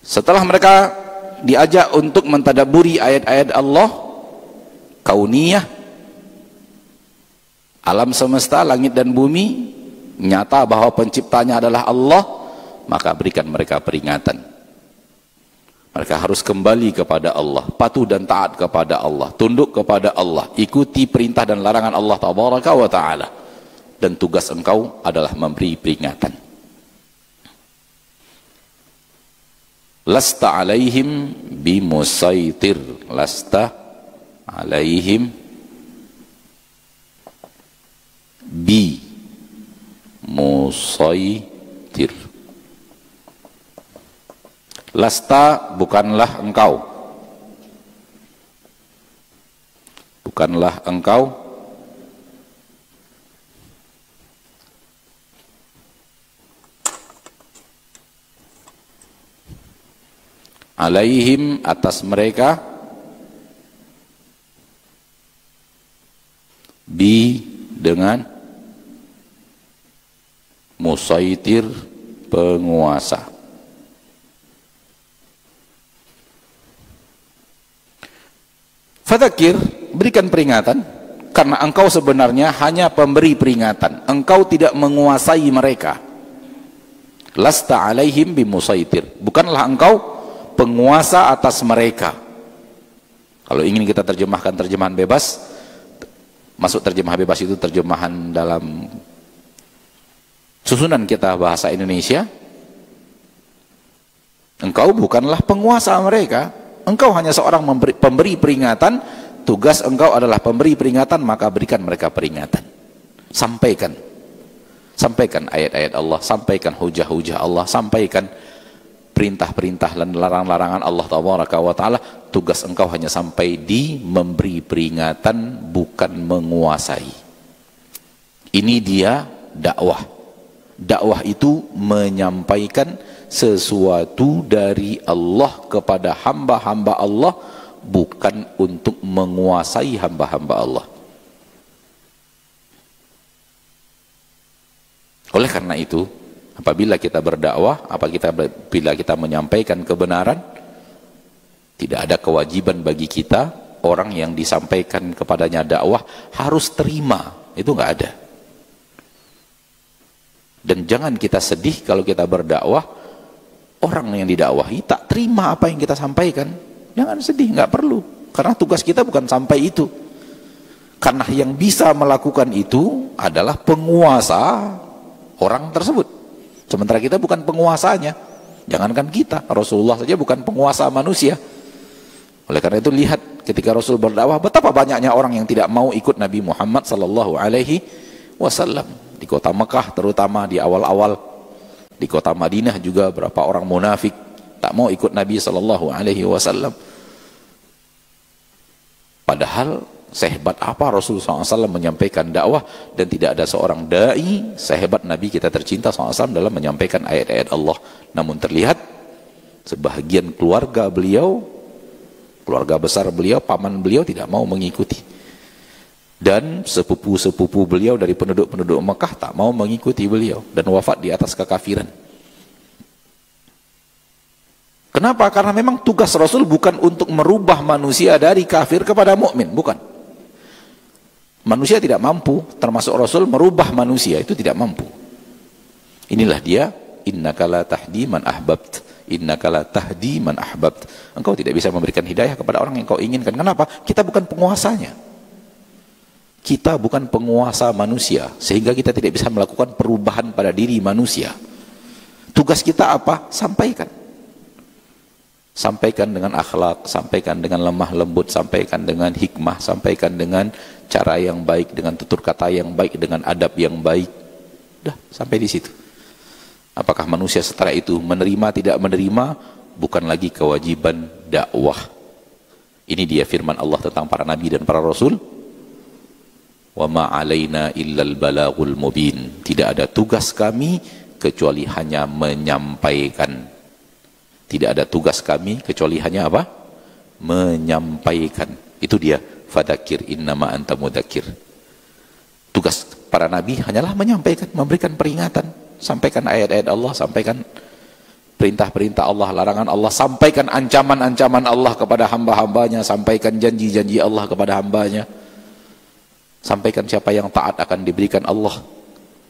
Setelah mereka diajak untuk mentadabburi ayat-ayat Allah kauniyah, alam semesta, langit dan bumi, nyata bahwa penciptanya adalah Allah, maka berikan mereka peringatan. Mereka harus kembali kepada Allah, patuh dan taat kepada Allah, tunduk kepada Allah, ikuti perintah dan larangan Allah tabaraka wa ta'ala. Dan tugas engkau adalah memberi peringatan. Lasta alaihim bimusaitir. Lasta alaihim bimusaitir. Lasta bukanlah engkau. Bukanlah engkau alaihim atas mereka bi dengan musaitir penguasa. Fadzakir, berikan peringatan, karena engkau sebenarnya hanya pemberi peringatan, engkau tidak menguasai mereka. Lasta alaihim bimusaitir, bukanlah engkau penguasa atas mereka. Kalau ingin kita terjemahkan terjemahan bebas, masuk terjemahan bebas itu terjemahan dalam susunan kita bahasa Indonesia. Engkau bukanlah penguasa mereka, engkau hanya seorang pemberi peringatan. Tugas engkau adalah pemberi peringatan, maka berikan mereka peringatan. Sampaikan ayat-ayat Allah, sampaikan hujah-hujah Allah, sampaikan perintah-perintah dan larangan-larangan Allah tabaraka wa ta'ala. Tugas engkau hanya sampai di memberi peringatan, bukan menguasai. Ini dia dakwah. Dakwah itu menyampaikan sesuatu dari Allah kepada hamba-hamba Allah, bukan untuk menguasai hamba-hamba Allah. Oleh karena itu, apabila kita berdakwah, apabila kita menyampaikan kebenaran, tidak ada kewajiban bagi kita, orang yang disampaikan kepadanya dakwah harus terima. Itu nggak ada. Dan jangan kita sedih kalau kita berdakwah, orang yang didakwahi tak terima apa yang kita sampaikan. Jangan sedih, nggak perlu. Karena tugas kita bukan sampai itu. Karena yang bisa melakukan itu adalah penguasa orang tersebut. Sementara kita bukan penguasanya. Jangankan kita, Rasulullah saja bukan penguasa manusia. Oleh karena itu lihat ketika Rasul berdakwah, betapa banyaknya orang yang tidak mau ikut Nabi Muhammad sallallahu alaihi wasallam. Di kota Mekah terutama di awal-awal, di kota Madinah juga berapa orang munafik tak mau ikut Nabi sallallahu alaihi wasallam. Padahal sehebat apa Rasulullah SAW menyampaikan dakwah, dan tidak ada seorang da'i sehebat Nabi kita tercinta SAW dalam menyampaikan ayat-ayat Allah. Namun terlihat sebahagian keluarga beliau, keluarga besar beliau, paman beliau tidak mau mengikuti. Dan sepupu-sepupu beliau dari penduduk-penduduk Mekah tak mau mengikuti beliau dan wafat di atas kekafiran. Kenapa? Karena memang tugas Rasul bukan untuk merubah manusia dari kafir kepada mukmin, bukan. Manusia tidak mampu, termasuk Rasul, merubah manusia, itu tidak mampu. Inilah dia, innaka la tahdi man ahbabt, innaka la tahdi man ahbabt. Engkau tidak bisa memberikan hidayah kepada orang yang kau inginkan. Kenapa? Kita bukan penguasanya. Kita bukan penguasa manusia, sehingga kita tidak bisa melakukan perubahan pada diri manusia. Tugas kita apa? Sampaikan. Sampaikan dengan akhlak, sampaikan dengan lemah lembut, sampaikan dengan hikmah, sampaikan dengan cara yang baik, dengan tutur kata yang baik, dengan adab yang baik. Udah, sampai di situ. Apakah manusia setelah itu menerima, tidak menerima, bukan lagi kewajiban dakwah. Ini dia firman Allah tentang para nabi dan para rasul. Wa ma 'alaina illal balaghul mubin. Tidak ada tugas kami kecuali hanya menyampaikan. Tidak ada tugas kami kecuali hanya apa? Menyampaikan. Itu dia, fadzakir innama anta mudzakir. Tugas para nabi hanyalah menyampaikan, memberikan peringatan, sampaikan ayat-ayat Allah, sampaikan perintah-perintah Allah, larangan Allah, sampaikan ancaman-ancaman Allah kepada hamba-hambanya, sampaikan janji-janji Allah kepada hambanya, sampaikan siapa yang taat akan diberikan Allah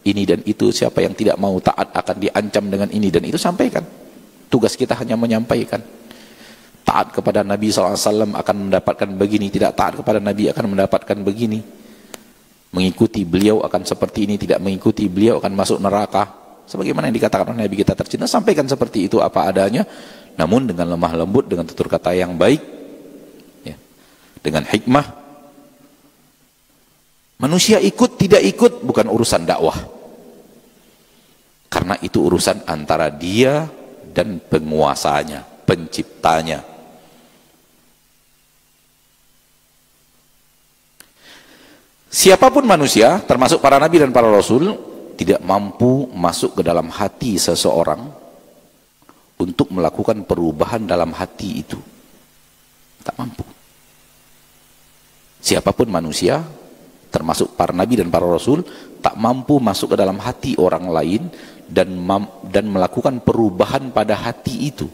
ini dan itu, siapa yang tidak mau taat akan diancam dengan ini dan itu, sampaikan. Tugas kita hanya menyampaikan. Taat kepada Nabi SAW akan mendapatkan begini, tidak taat kepada Nabi akan mendapatkan begini. Mengikuti beliau akan seperti ini, tidak mengikuti beliau akan masuk neraka. Sebagaimana yang dikatakan oleh Nabi kita tercinta, sampaikan seperti itu apa adanya, namun dengan lemah lembut, dengan tutur kata yang baik, ya, dengan hikmah. Manusia ikut tidak ikut bukan urusan dakwah, karena itu urusan antara dia dan penguasanya, penciptanya. Siapapun manusia, termasuk para nabi dan para rasul, tidak mampu masuk ke dalam hati seseorang untuk melakukan perubahan dalam hati itu. Tak mampu. Siapapun manusia, termasuk para nabi dan para rasul, tak mampu masuk ke dalam hati orang lain dan melakukan perubahan pada hati itu.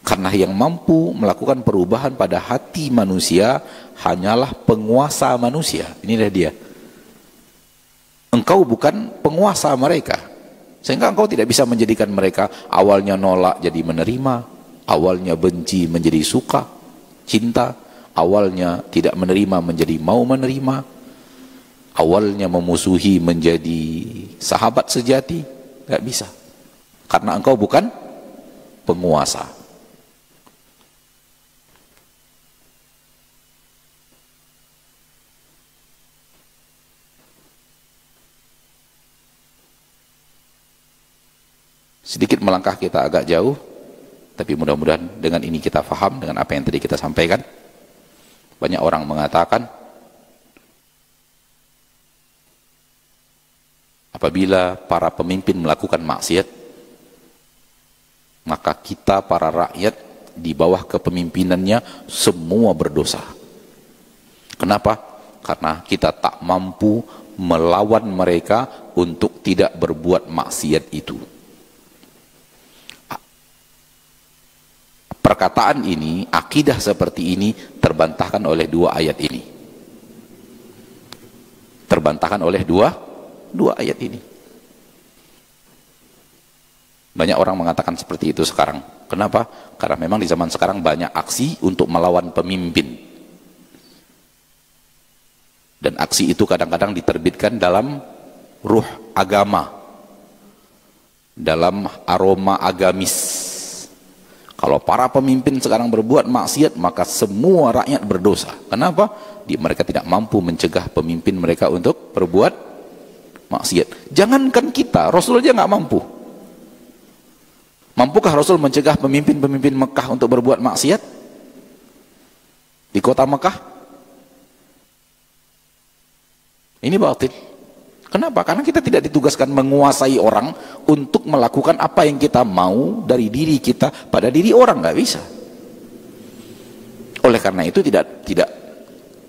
Karena yang mampu melakukan perubahan pada hati manusia hanyalah penguasa manusia. Inilah dia. Engkau bukan penguasa mereka, sehingga engkau tidak bisa menjadikan mereka awalnya nolak jadi menerima, awalnya benci menjadi suka, cinta, awalnya tidak menerima menjadi mau menerima, awalnya memusuhi menjadi sahabat sejati. Tidak bisa, karena engkau bukan penguasa. Sedikit melangkah kita agak jauh, tapi mudah-mudahan dengan ini kita faham dengan apa yang tadi kita sampaikan. Banyak orang mengatakan, apabila para pemimpin melakukan maksiat, maka kita para rakyat di bawah kepemimpinannya semua berdosa. Kenapa? Karena kita tak mampu melawan mereka untuk tidak berbuat maksiat itu. Perkataan ini, akidah seperti ini terbantahkan oleh dua ayat ini. Terbantahkan oleh dua ayat ini. Banyak orang mengatakan seperti itu sekarang. Kenapa? Karena memang di zaman sekarang banyak aksi untuk melawan pemimpin. Dan aksi itu kadang-kadang diterbitkan dalam ruh agama, dalam aroma agamis. Kalau para pemimpin sekarang berbuat maksiat, maka semua rakyat berdosa. Kenapa? Mereka tidak mampu mencegah pemimpin mereka untuk berbuat maksiat. Jangankan kita, Rasul aja nggak mampu. Mampukah Rasul mencegah pemimpin-pemimpin Mekah untuk berbuat maksiat di kota Mekah? Ini batil. Kenapa? Karena kita tidak ditugaskan menguasai orang untuk melakukan apa yang kita mau dari diri kita pada diri orang, nggak bisa. Oleh karena itu tidak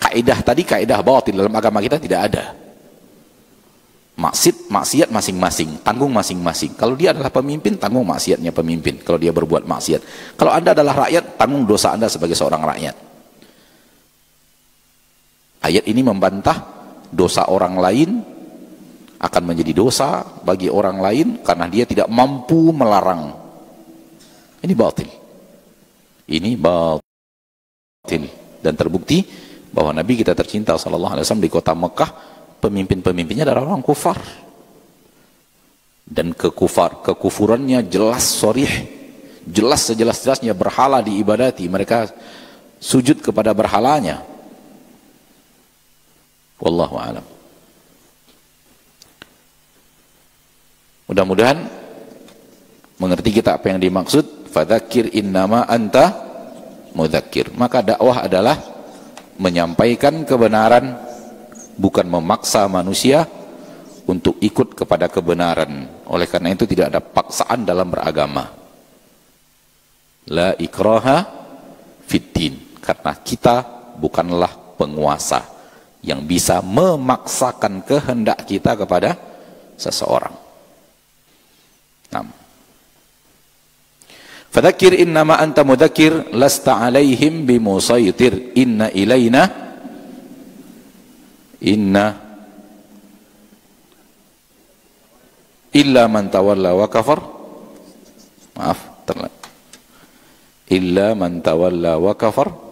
kaidah tadi, kaidah batil dalam agama kita tidak ada. Maksiat masing-masing, tanggung masing-masing. Kalau dia adalah pemimpin, tanggung maksiatnya pemimpin. Kalau dia berbuat maksiat. Kalau Anda adalah rakyat, tanggung dosa Anda sebagai seorang rakyat. Ayat ini membantah dosa orang lain akan menjadi dosa bagi orang lain karena dia tidak mampu melarang. Ini batil. Ini batil. Dan terbukti bahwa Nabi kita tercinta sallallahu alaihi wasallam di kota Mekah, pemimpin-pemimpinnya adalah orang kufar. Dan kekufurannya jelas sharih, jelas sejelas-jelasnya, berhala diibadati, mereka sujud kepada berhalanya. Wallahu a'lam. Mudah-mudahan mengerti kita apa yang dimaksud. Fadzakir innama anta mudzakir. Maka dakwah adalah menyampaikan kebenaran, bukan memaksa manusia untuk ikut kepada kebenaran. Oleh karena itu tidak ada paksaan dalam beragama. La ikraha fiddin. Karena kita bukanlah penguasa yang bisa memaksakan kehendak kita kepada seseorang. Fadzakir innama anta mudzakir lasta alaihim bimusaitir inna ilaina illa man tawalla wa kafar. Maaf, illa man tawalla wa kafar.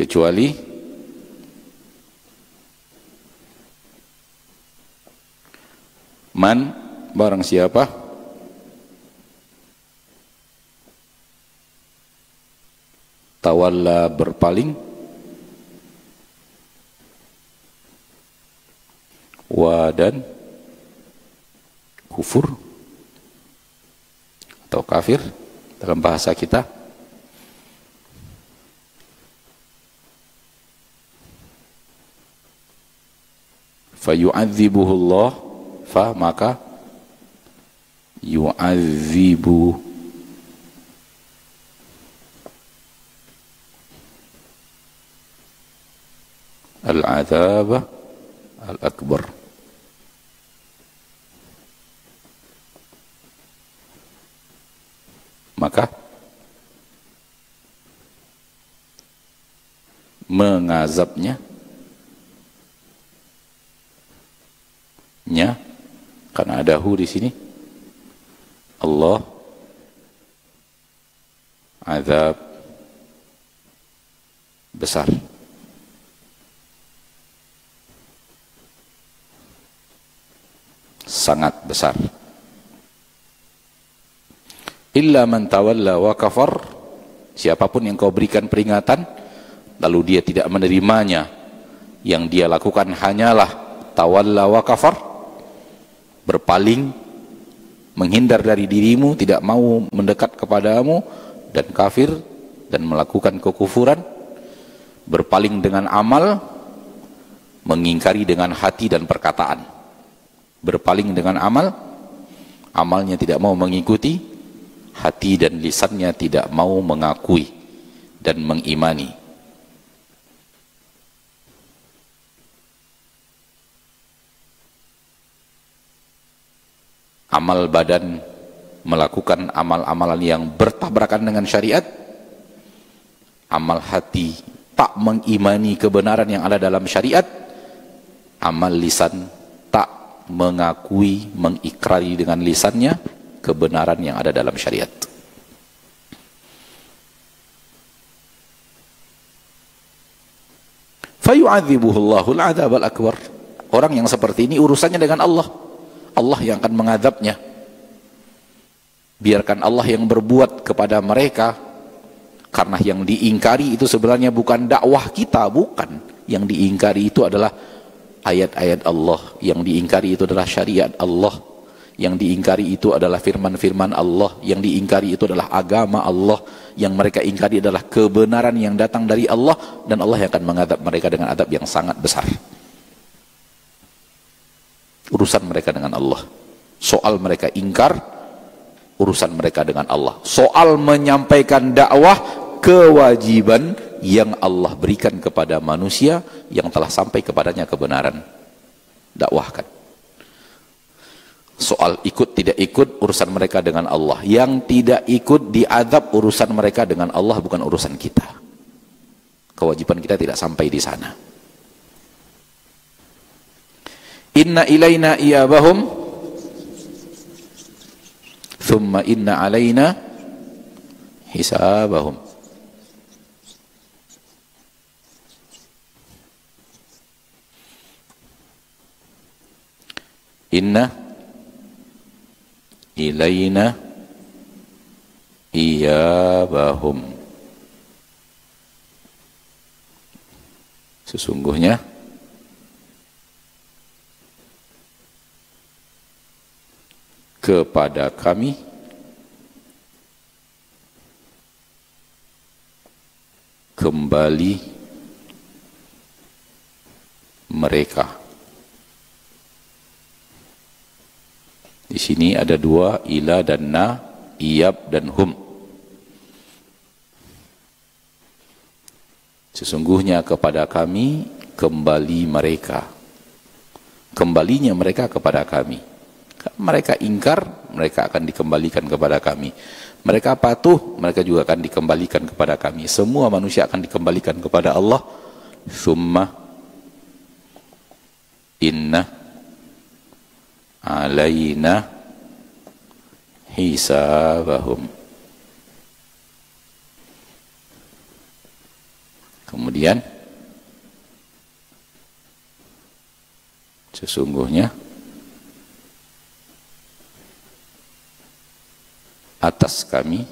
Kecuali man, barang siapa tawalla, berpaling, wa, dan kufur atau kafir dalam bahasa kita, fayu'adzibuhu Allah, fa, maka yu'adzibu al-'adzab al-akbar. Maka mengazabnya karena ada hu di sini, Allah azab besar. Sangat besar. Illa man tawalla wa kafar, siapapun yang kau berikan peringatan lalu dia tidak menerimanya, yang dia lakukan hanyalah tawalla wa kafar, berpaling, menghindar dari dirimu, tidak mau mendekat kepadamu, dan kafir dan melakukan kekufuran, berpaling dengan amal, mengingkari dengan hati dan perkataan. Berpaling dengan amal, amalnya tidak mau mengikuti, hati dan lisannya tidak mau mengakui dan mengimani. Amal badan, melakukan amal-amalan yang bertabrakan dengan syariat. Amal hati, tak mengimani kebenaran yang ada dalam syariat. Amal lisan, tak mengakui, mengikrari dengan lisannya kebenaran yang ada dalam syariat. Fayu'adzibuhu Allahul 'adzabal akbar. Orang yang seperti ini urusannya dengan Allah. Allah yang akan mengadabnya. Biarkan Allah yang berbuat kepada mereka, karena yang diingkari itu sebenarnya bukan dakwah kita, bukan. Yang diingkari itu adalah ayat-ayat Allah, yang diingkari itu adalah syariat Allah, yang diingkari itu adalah firman-firman Allah, yang diingkari itu adalah agama Allah, yang mereka ingkari adalah kebenaran yang datang dari Allah, dan Allah yang akan mengadab mereka dengan adab yang sangat besar. Urusan mereka dengan Allah. Soal mereka ingkar, urusan mereka dengan Allah. Soal menyampaikan dakwah, kewajiban yang Allah berikan kepada manusia yang telah sampai kepadanya kebenaran, dakwahkan. Soal ikut tidak ikut, urusan mereka dengan Allah. Yang tidak ikut diadab, urusan mereka dengan Allah, bukan urusan kita. Kewajiban kita tidak sampai di sana. Inna ilaina iyabahum thumma inna alaina hisabahum. Inna ilaina iyabahum, sesungguhnya kepada kami kembali mereka. Di sini ada dua, ila dan na, iyab dan hum. Sesungguhnya kepada kami kembali mereka. Kembalinya mereka kepada kami. Mereka ingkar, mereka akan dikembalikan kepada kami. Mereka patuh, mereka juga akan dikembalikan kepada kami. Semua manusia akan dikembalikan kepada Allah. Summa inna alaina hisabahum. Kemudian sesungguhnya atas kami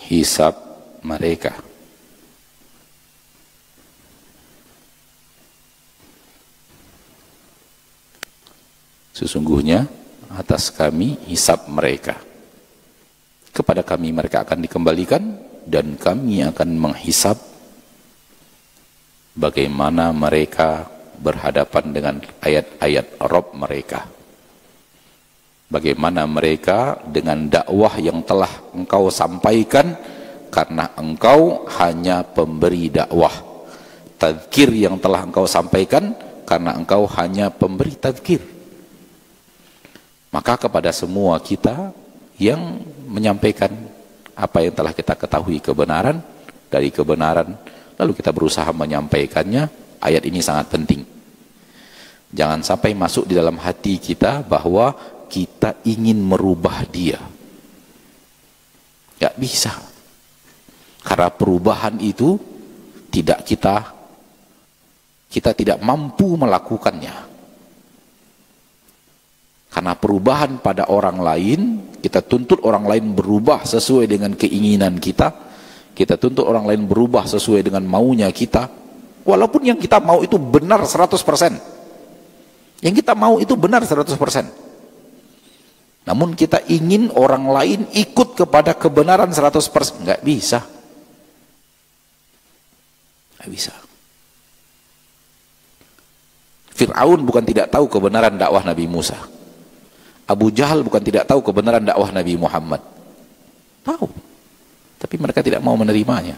hisab mereka. Sesungguhnya atas kami hisab mereka. Kepada kami mereka akan dikembalikan dan kami akan menghisab bagaimana mereka berhadapan dengan ayat-ayat Rabb mereka. Bagaimana mereka dengan dakwah yang telah engkau sampaikan, karena engkau hanya pemberi dakwah. Tadzkir yang telah engkau sampaikan, karena engkau hanya pemberi tadzkir. Maka kepada semua kita yang menyampaikan apa yang telah kita ketahui kebenaran, dari kebenaran, lalu kita berusaha menyampaikannya, ayat ini sangat penting. Jangan sampai masuk di dalam hati kita bahwa kita ingin merubah dia. Gak bisa. Karena perubahan itu tidak kita tidak mampu melakukannya. Karena perubahan pada orang lain, kita tuntut orang lain berubah sesuai dengan keinginan kita. Kita tuntut orang lain berubah sesuai dengan maunya kita. Walaupun yang kita mau itu benar 100%. Yang kita mau itu benar 100%. Namun kita ingin orang lain ikut kepada kebenaran 100%. Nggak bisa. Nggak bisa. Fir'aun bukan tidak tahu kebenaran dakwah Nabi Musa. Abu Jahal bukan tidak tahu kebenaran dakwah Nabi Muhammad. Tahu. Tapi mereka tidak mau menerimanya.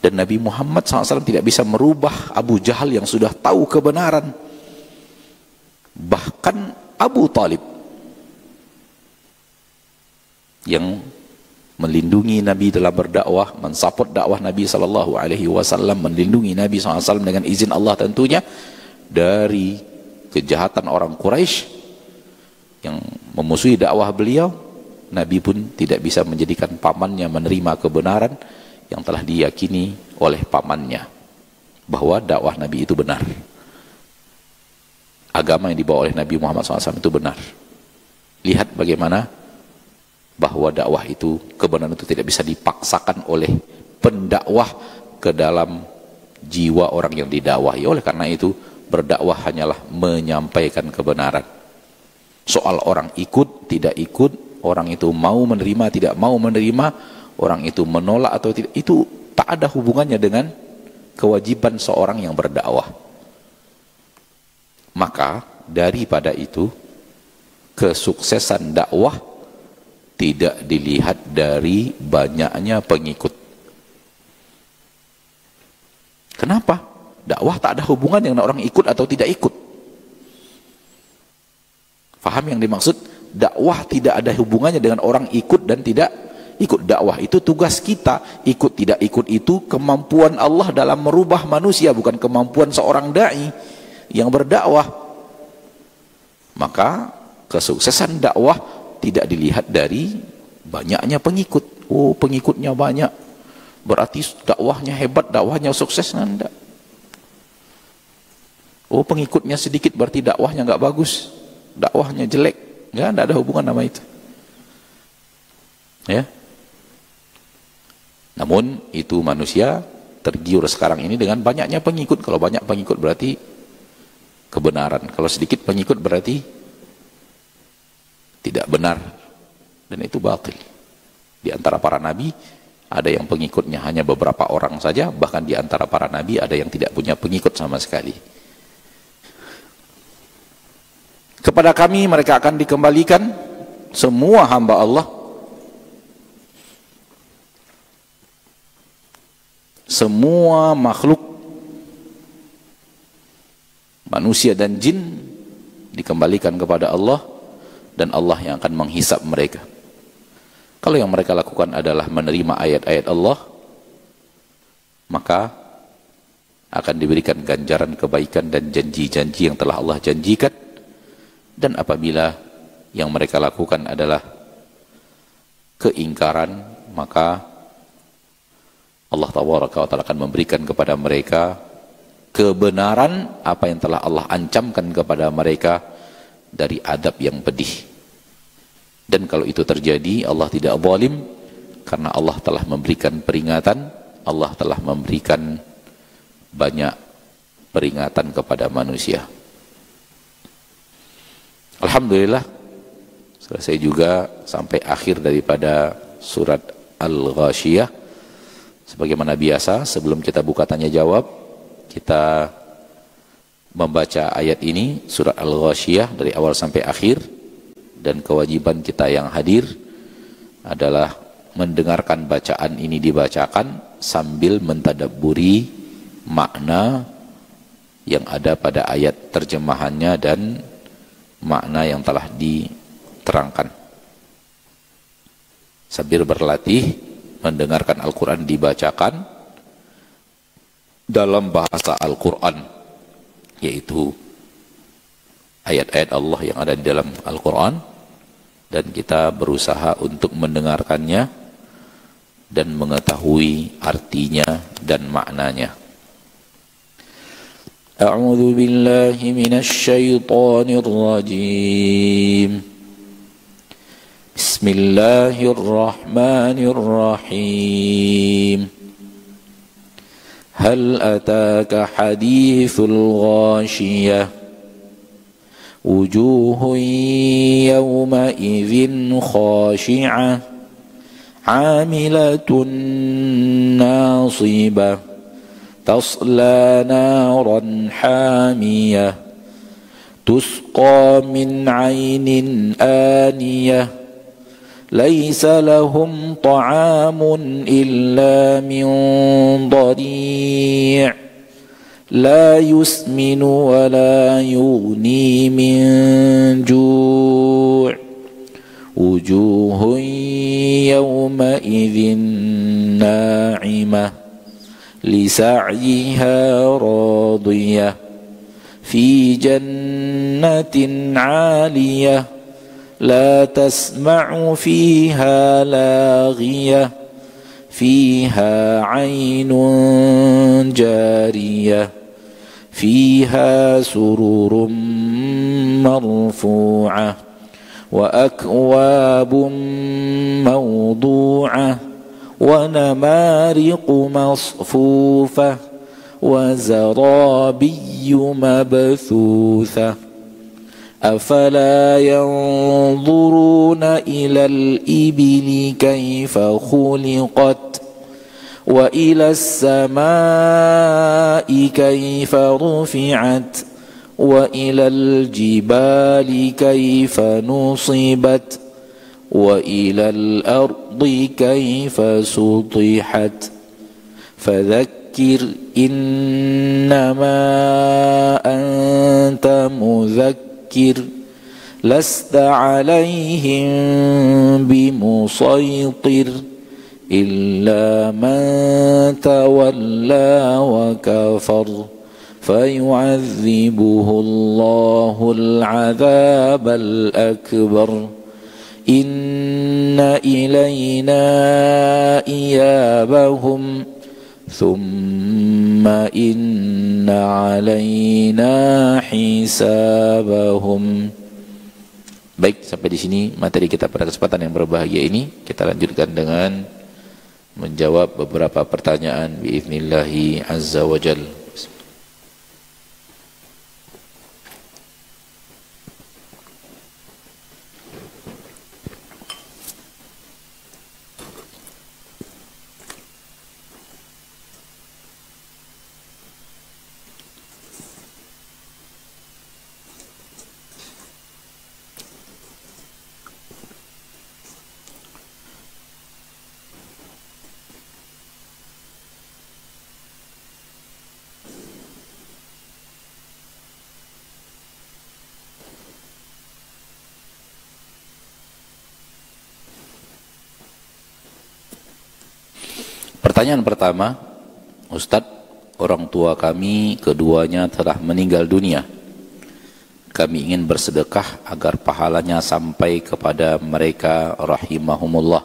Dan Nabi Muhammad SAW tidak bisa merubah Abu Jahal yang sudah tahu kebenaran. Bahkan Abu Talib yang melindungi Nabi dalam berdakwah, mensupport dakwah Nabi SAW, melindungi Nabi SAW dengan izin Allah tentunya dari kejahatan orang Quraisy yang memusuhi dakwah beliau. Nabi pun tidak bisa menjadikan pamannya menerima kebenaran yang telah diyakini oleh pamannya, bahwa dakwah Nabi itu benar. Agama yang dibawa oleh Nabi Muhammad SAW itu benar. Lihat bagaimana bahwa dakwah itu, kebenaran itu tidak bisa dipaksakan oleh pendakwah ke dalam jiwa orang yang didakwahi. Oleh karena itu, berdakwah hanyalah menyampaikan kebenaran. Soal orang ikut, tidak ikut, orang itu mau menerima, tidak mau menerima, orang itu menolak atau tidak, itu tak ada hubungannya dengan kewajiban seorang yang berdakwah. Maka daripada itu, kesuksesan dakwah tidak dilihat dari banyaknya pengikut. Kenapa? Dakwah tak ada hubungan dengan orang ikut atau tidak ikut. Faham yang dimaksud? Dakwah tidak ada hubungannya dengan orang ikut dan tidak ikut. Dakwah itu tugas kita. Ikut tidak ikut itu kemampuan Allah dalam merubah manusia, bukan kemampuan seorang da'i yang berdakwah. Maka kesuksesan dakwah tidak dilihat dari banyaknya pengikut. Oh, pengikutnya banyak, berarti dakwahnya hebat, dakwahnya sukses. Enggak. Oh, pengikutnya sedikit berarti dakwahnya enggak bagus, dakwahnya jelek. Enggak ada hubungan sama itu. Ya. Namun itu manusia tergiur sekarang ini dengan banyaknya pengikut. Kalau banyak pengikut berarti kebenaran, kalau sedikit pengikut berarti tidak benar, dan itu batil. Di antara para nabi ada yang pengikutnya hanya beberapa orang saja, bahkan di antara para nabi ada yang tidak punya pengikut sama sekali. Kepada kami mereka akan dikembalikan semua hamba Allah, semua makhluk manusia dan jin dikembalikan kepada Allah, dan Allah yang akan menghisap mereka. Kalau yang mereka lakukan adalah menerima ayat-ayat Allah, maka akan diberikan ganjaran kebaikan dan janji-janji yang telah Allah janjikan. Dan apabila yang mereka lakukan adalah keingkaran, maka Allah Ta'ala akan memberikan kepada mereka kebenaran apa yang telah Allah ancamkan kepada mereka dari adab yang pedih. Dan kalau itu terjadi, Allah tidak zalim, karena Allah telah memberikan peringatan, Allah telah memberikan banyak peringatan kepada manusia. Alhamdulillah, selesai juga sampai akhir daripada surat Al-Ghashiyah. Sebagaimana biasa, sebelum kita buka tanya jawab, kita membaca ayat ini, surat Al-Ghashiyah dari awal sampai akhir. Dan kewajiban kita yang hadir adalah mendengarkan bacaan ini dibacakan sambil mentadabburi makna yang ada pada ayat terjemahannya dan makna yang telah diterangkan. Sambil berlatih mendengarkan Al-Quran dibacakan dalam bahasa Al-Quran, yaitu ayat-ayat Allah yang ada di dalam Al-Quran, dan kita berusaha untuk mendengarkannya dan mengetahui artinya dan maknanya. A'udzu billahi minasy syaithanir rajim. Bismillahirrahmanirrahim. Hal ataka hadithul ghashiyah. وجوه يومئذ خاشعة عاملة ناصبة تصلى نارا حامية تسقى من عين آنية ليس لهم طعام إلا من ضريع لا يسمن ولا يغني من جوع وجوه يومئذ ناعمة لسعيها راضية في جنة عالية لا تسمع فيها لاغية فيها عين جارية فيها سرر مرفوعة وأكواب موضوعة ونمارق مصفوفة وزرابي مبثوثة أفلا ينظرون إلى الإبل كيف خلقت وإلى السماء كيف رفعت وإلى الجبال كيف نصبت وإلى الأرض كيف سطحت فذكر إنما أنت مذكر لست عليهم بمسيطر إلا من تولى وكفر فيعذبه الله العذاب الأكبر إن إلينا إيابهم ثم إن علينا حسابهم. Baik, sampai di sini materi kita pada kesempatan yang berbahagia ini. Kita lanjutkan dengan menjawab beberapa pertanyaan biiznillahi azza wa jalla. Pertanyaan pertama, Ustadz, orang tua kami keduanya telah meninggal dunia. Kami ingin bersedekah agar pahalanya sampai kepada mereka rahimahumullah.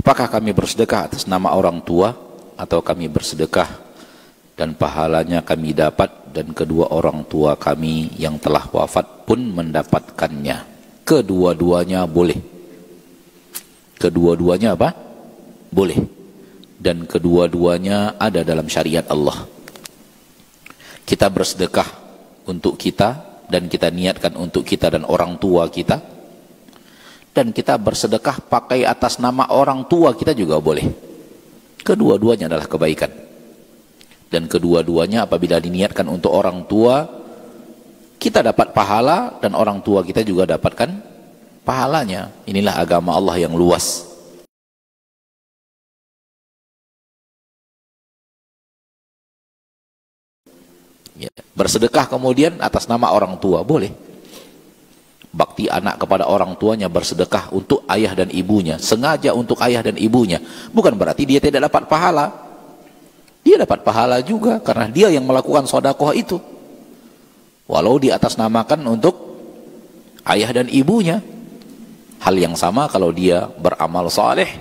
Apakah kami bersedekah atas nama orang tua atau kami bersedekah dan pahalanya kami dapat dan kedua orang tua kami yang telah wafat pun mendapatkannya? Kedua-duanya boleh. Kedua-duanya apa? Boleh. Dan kedua-duanya ada dalam syariat Allah. Kita bersedekah untuk kita dan kita niatkan untuk kita dan orang tua kita, dan kita bersedekah pakai atas nama orang tua kita juga boleh. Kedua-duanya adalah kebaikan, dan kedua-duanya apabila diniatkan untuk orang tua, kita dapat pahala dan orang tua kita juga dapatkan pahalanya. Inilah agama Allah yang luas. Ya. Bersedekah kemudian atas nama orang tua boleh. Bakti anak kepada orang tuanya, bersedekah untuk ayah dan ibunya, sengaja untuk ayah dan ibunya, bukan berarti dia tidak dapat pahala. Dia dapat pahala juga karena dia yang melakukan sedekah itu, walau di atas namakan untuk ayah dan ibunya. Hal yang sama kalau dia beramal saleh,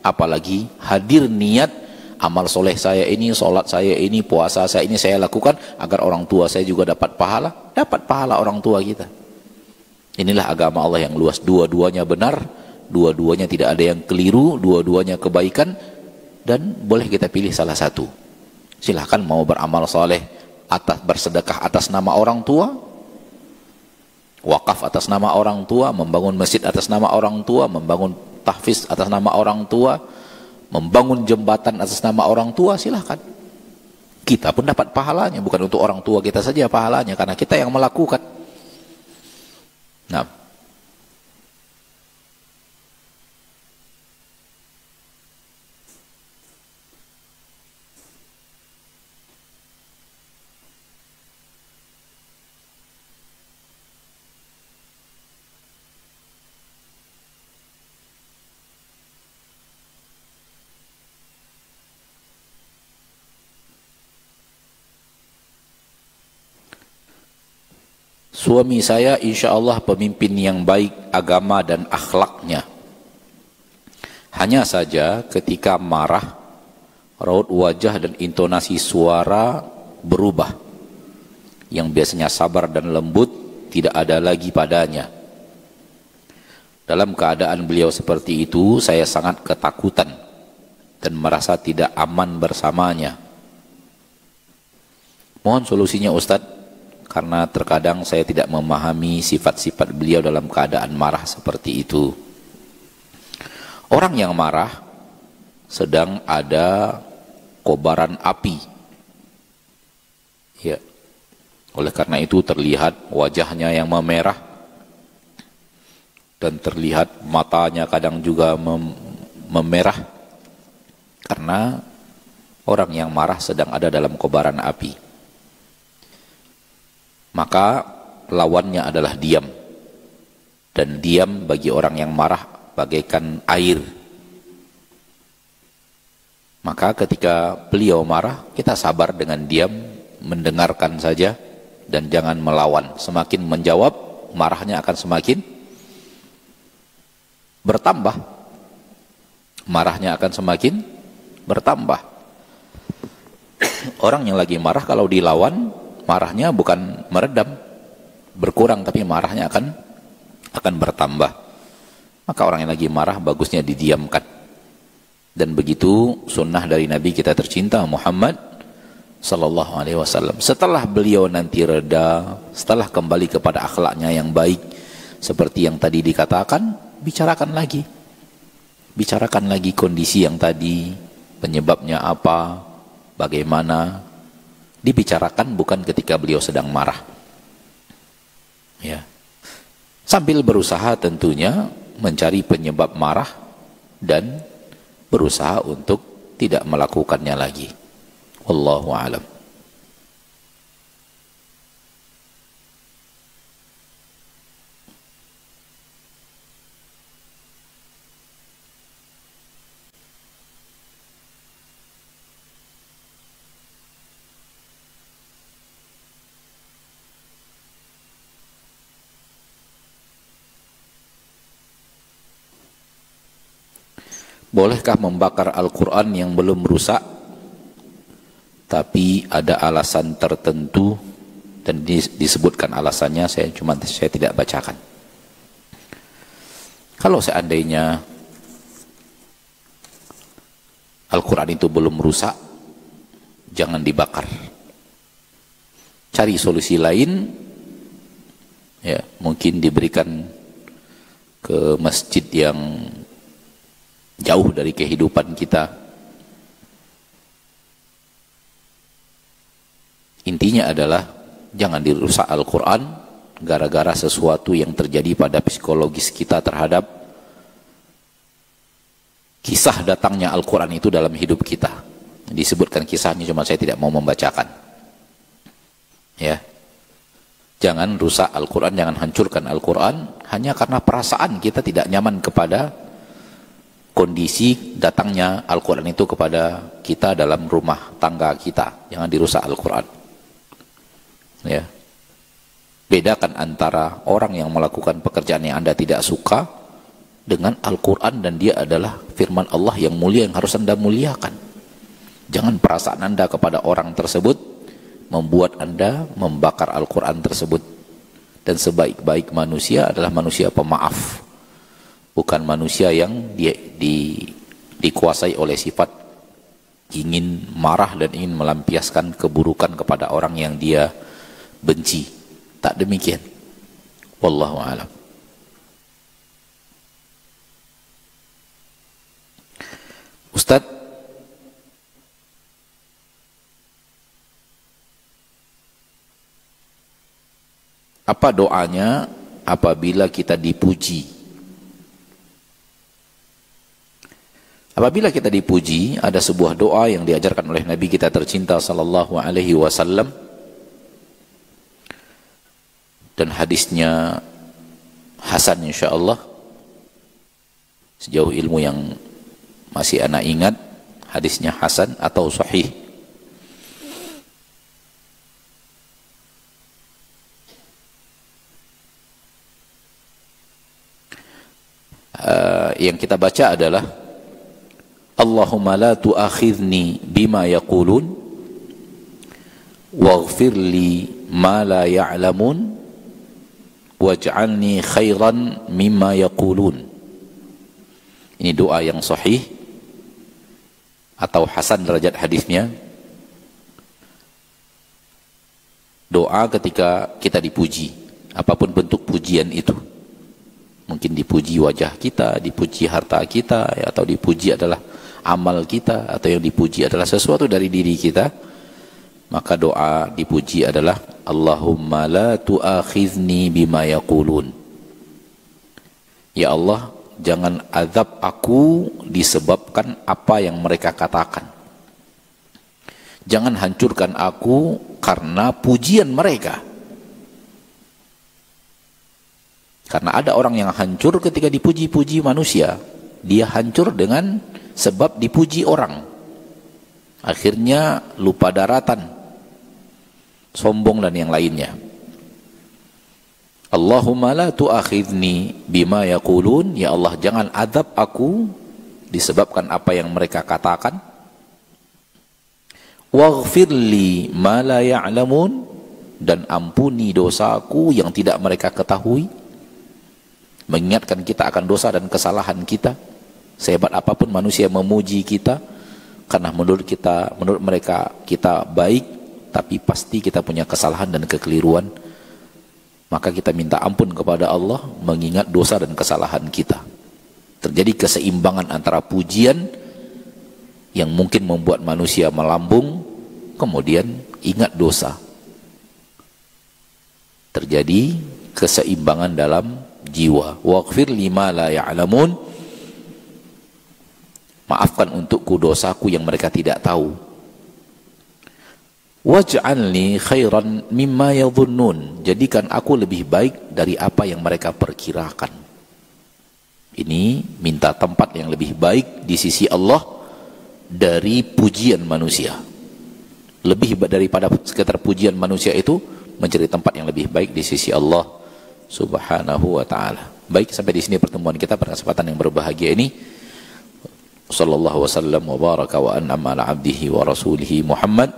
apalagi hadir niat amal soleh saya ini, solat saya ini, puasa saya ini saya lakukan agar orang tua saya juga dapat pahala orang tua kita. Inilah agama Allah yang luas. Dua-duanya benar, dua-duanya tidak ada yang keliru, dua-duanya kebaikan, dan boleh kita pilih salah satu. Silahkan mau beramal soleh atas bersedekah atas nama orang tua, wakaf atas nama orang tua, membangun masjid atas nama orang tua, membangun tahfiz atas nama orang tua, membangun jembatan atas nama orang tua, silahkan. Kita pun dapat pahalanya, bukan untuk orang tua kita saja pahalanya, karena kita yang melakukan. Nah, suami saya insya Allah pemimpin yang baik agama dan akhlaknya. Hanya saja ketika marah, raut wajah dan intonasi suara berubah. Yang biasanya sabar dan lembut tidak ada lagi padanya. Dalam keadaan beliau seperti itu, saya sangat ketakutan dan merasa tidak aman bersamanya. Mohon solusinya Ustadz, karena terkadang saya tidak memahami sifat-sifat beliau dalam keadaan marah seperti itu. Orang yang marah sedang ada kobaran api. Ya. Oleh karena itu terlihat wajahnya yang memerah dan terlihat matanya kadang juga memerah karena orang yang marah sedang ada dalam kobaran api. Maka lawannya adalah diam, dan diam bagi orang yang marah bagaikan air. Maka ketika beliau marah, kita sabar dengan diam, mendengarkan saja dan jangan melawan. Semakin menjawab, marahnya akan semakin bertambah, marahnya akan semakin bertambah. Orang yang lagi marah kalau dilawan, marahnya bukan meredam, berkurang, tapi marahnya akan bertambah. Maka orang yang lagi marah bagusnya didiamkan. Dan begitu sunnah dari Nabi kita tercinta Muhammad sallallahu alaihi wasallam. Setelah beliau nanti reda, setelah kembali kepada akhlaknya yang baik seperti yang tadi dikatakan, bicarakan lagi. Bicarakan lagi kondisi yang tadi, penyebabnya apa, bagaimana. Dibicarakan bukan ketika beliau sedang marah. Ya. Sambil berusaha tentunya mencari penyebab marah dan berusaha untuk tidak melakukannya lagi. Wallahu a'lam. Bolehkah membakar Al-Quran yang belum rusak tapi ada alasan tertentu, dan disebutkan alasannya, saya tidak bacakan. Kalau seandainya Al-Quran itu belum rusak, jangan dibakar. Cari solusi lain, ya, mungkin diberikan ke masjid yang jauh dari kehidupan kita. Intinya adalah jangan dirusak Al-Quran gara-gara sesuatu yang terjadi pada psikologis kita terhadap kisah datangnya Al-Quran itu dalam hidup kita. Disebutkan kisahnya, cuma saya tidak mau membacakan. Ya, jangan rusak Al-Quran, jangan hancurkan Al-Quran hanya karena perasaan kita tidak nyaman kepada kondisi datangnya Al-Quran itu kepada kita dalam rumah tangga kita. Jangan dirusak Al-Quran. Ya, bedakan antara orang yang melakukan pekerjaan yang Anda tidak suka dengan Al-Quran, dan dia adalah firman Allah yang mulia yang harus Anda muliakan. Jangan perasaan Anda kepada orang tersebut membuat Anda membakar Al-Quran tersebut. Dan sebaik-baik manusia adalah manusia pemaaf, bukan manusia yang dikuasai oleh sifat ingin marah dan ingin melampiaskan keburukan kepada orang yang dia benci. Tak demikian. Wallahu a'lam. Ustaz, apa doanya apabila kita dipuji? Apabila kita dipuji, ada sebuah doa yang diajarkan oleh Nabi kita tercinta sallallahu alaihi wasallam, dan hadisnya hasan insyaallah. Sejauh ilmu yang masih ana ingat, hadisnya hasan atau sahih. Yang kita baca adalah Allahumma la tu'akhidni bima yaqulun waghfir li ma la ya'lamun waj'alni khairan mimma yaqulun. Ini doa yang sahih atau hasan derajat hadisnya. Doa ketika kita dipuji, apapun bentuk pujian itu. Mungkin dipuji wajah kita, dipuji harta kita, ya, atau dipuji adalah amal kita, atau yang dipuji adalah sesuatu dari diri kita. Maka doa dipuji adalah Allahumma la tu'akhidni bima yaqulun. Ya Allah, jangan azab aku disebabkan apa yang mereka katakan. Jangan hancurkan aku karena pujian mereka. Karena ada orang yang hancur ketika dipuji-puji manusia. Dia hancur dengan sebab dipuji orang. Akhirnya lupa daratan, sombong dan yang lainnya. Allahumma la tu'akhidni bima yaqulun. Ya Allah, jangan azab aku disebabkan apa yang mereka katakan. Waghfirli ma la ya'lamun. Dan ampuni dosaku yang tidak mereka ketahui. Mengingatkan kita akan dosa dan kesalahan kita. Sehebat apapun manusia memuji kita, karena menurut mereka kita baik, tapi pasti kita punya kesalahan dan kekeliruan. Maka kita minta ampun kepada Allah, mengingat dosa dan kesalahan kita. Terjadi keseimbangan antara pujian yang mungkin membuat manusia melambung, kemudian ingat dosa. Terjadi keseimbangan dalam jiwa. Waghfir lima la ya'lamun. Maafkan untukku dosaku yang mereka tidak tahu. Waj'alni khairan mimma yadhunnun. Jadikan aku lebih baik dari apa yang mereka perkirakan. Ini minta tempat yang lebih baik di sisi Allah dari pujian manusia. Lebih daripada sekedar pujian manusia itu, mencari tempat yang lebih baik di sisi Allah Subhanahu wa ta'ala. Baik, sampai di sini pertemuan kita pada kesempatan yang berbahagia ini. sallallahu wasallam wa baraka wa an'ama ala abdihi wa rasulihi Muhammad.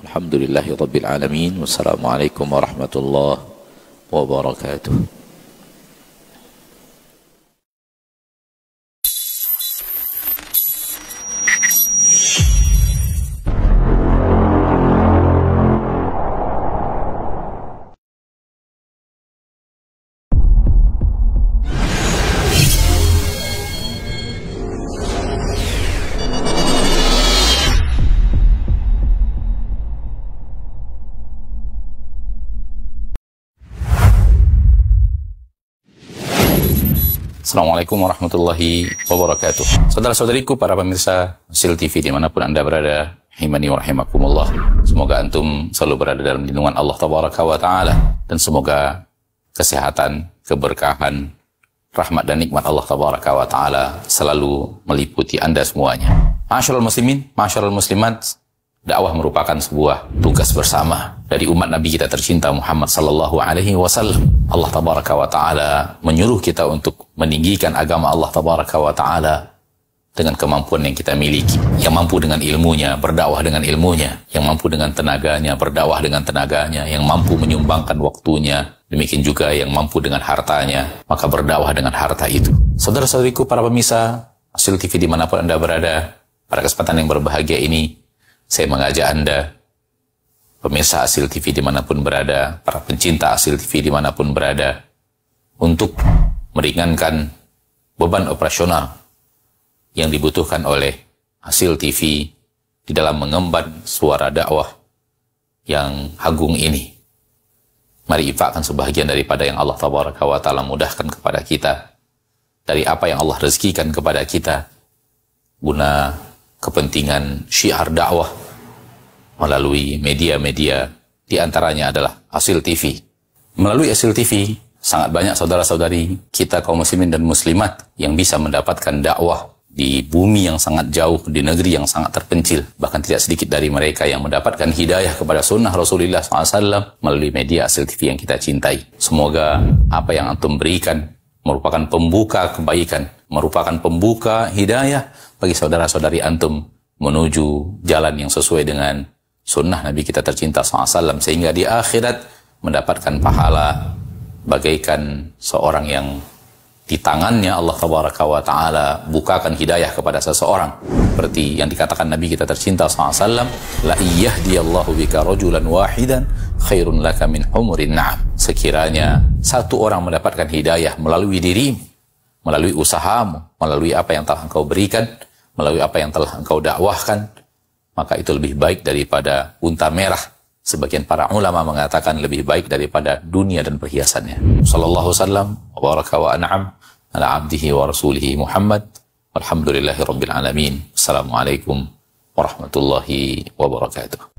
Alhamdulillahi rabbil alamin. Wassalamualaikum warahmatullahi wabarakatuh. Assalamualaikum warahmatullahi wabarakatuh. Saudara-saudariku, para pemirsa Hasil TV dimanapun Anda berada, rahimani wa rahimakumullah. Semoga antum selalu berada dalam lindungan Allah Tabaraka wa Ta'ala, dan semoga kesehatan, keberkahan, rahmat dan nikmat Allah Tabaraka wa Ta'ala selalu meliputi Anda semuanya. Ma'asyiral muslimin, ma'asyiral muslimat, dakwah merupakan sebuah tugas bersama dari umat Nabi kita tercinta Muhammad sallallahu alaihi wasallam. Allah Tabaraka wa Ta'ala menyuruh kita untuk meninggikan agama Allah Tabaraka wa Ta'ala dengan kemampuan yang kita miliki. Yang mampu dengan ilmunya, berdakwah dengan ilmunya. Yang mampu dengan tenaganya, berdakwah dengan tenaganya. Yang mampu menyumbangkan waktunya. Demikian juga yang mampu dengan hartanya, maka berdakwah dengan harta itu. Saudara-saudariku, para pemirsa Hasil TV dimanapun Anda berada, pada kesempatan yang berbahagia ini, saya mengajak Anda, pemirsa Hasil TV dimanapun berada, para pencinta Hasil TV dimanapun berada, untuk meringankan beban operasional yang dibutuhkan oleh Hasil TV di dalam mengemban suara dakwah yang agung ini. Mari infakkan sebahagian daripada yang Allah Tabaraka wa Ta'ala mudahkan kepada kita, dari apa yang Allah rezekikan kepada kita, guna kepentingan syiar dakwah melalui media-media, di antaranya adalah Hasil TV. Melalui Hasil TV, sangat banyak saudara-saudari kita kaum muslimin dan muslimat yang bisa mendapatkan dakwah di bumi yang sangat jauh, di negeri yang sangat terpencil. Bahkan tidak sedikit dari mereka yang mendapatkan hidayah kepada sunnah Rasulullah SAW melalui media Hasil TV yang kita cintai. Semoga apa yang antum berikan merupakan pembuka kebaikan, merupakan pembuka hidayah bagi saudara-saudari antum menuju jalan yang sesuai dengan sunnah Nabi kita tercinta SAW, sehingga di akhirat mendapatkan pahala bagaikan seorang yang di tangannya Allah Tabaraka wa Ta'ala bukakan hidayah kepada seseorang, seperti yang dikatakan Nabi kita tercinta SAW, la iyahdiyallahu bika rajulan wahidan khairun laka min humurin na'am. Sekiranya satu orang mendapatkan hidayah melalui dirimu, melalui usahamu, melalui apa yang telah engkau berikan, melalui apa yang telah engkau dakwahkan, maka itu lebih baik daripada unta merah. Sebagian para ulama mengatakan lebih baik daripada dunia dan perhiasannya. Sallallahu wasallam wa baraka wa an'am ala abdihi wa rasulihi Muhammad. Walhamdulillahi rabbil alamin. Assalamualaikum warahmatullahi wabarakatuh.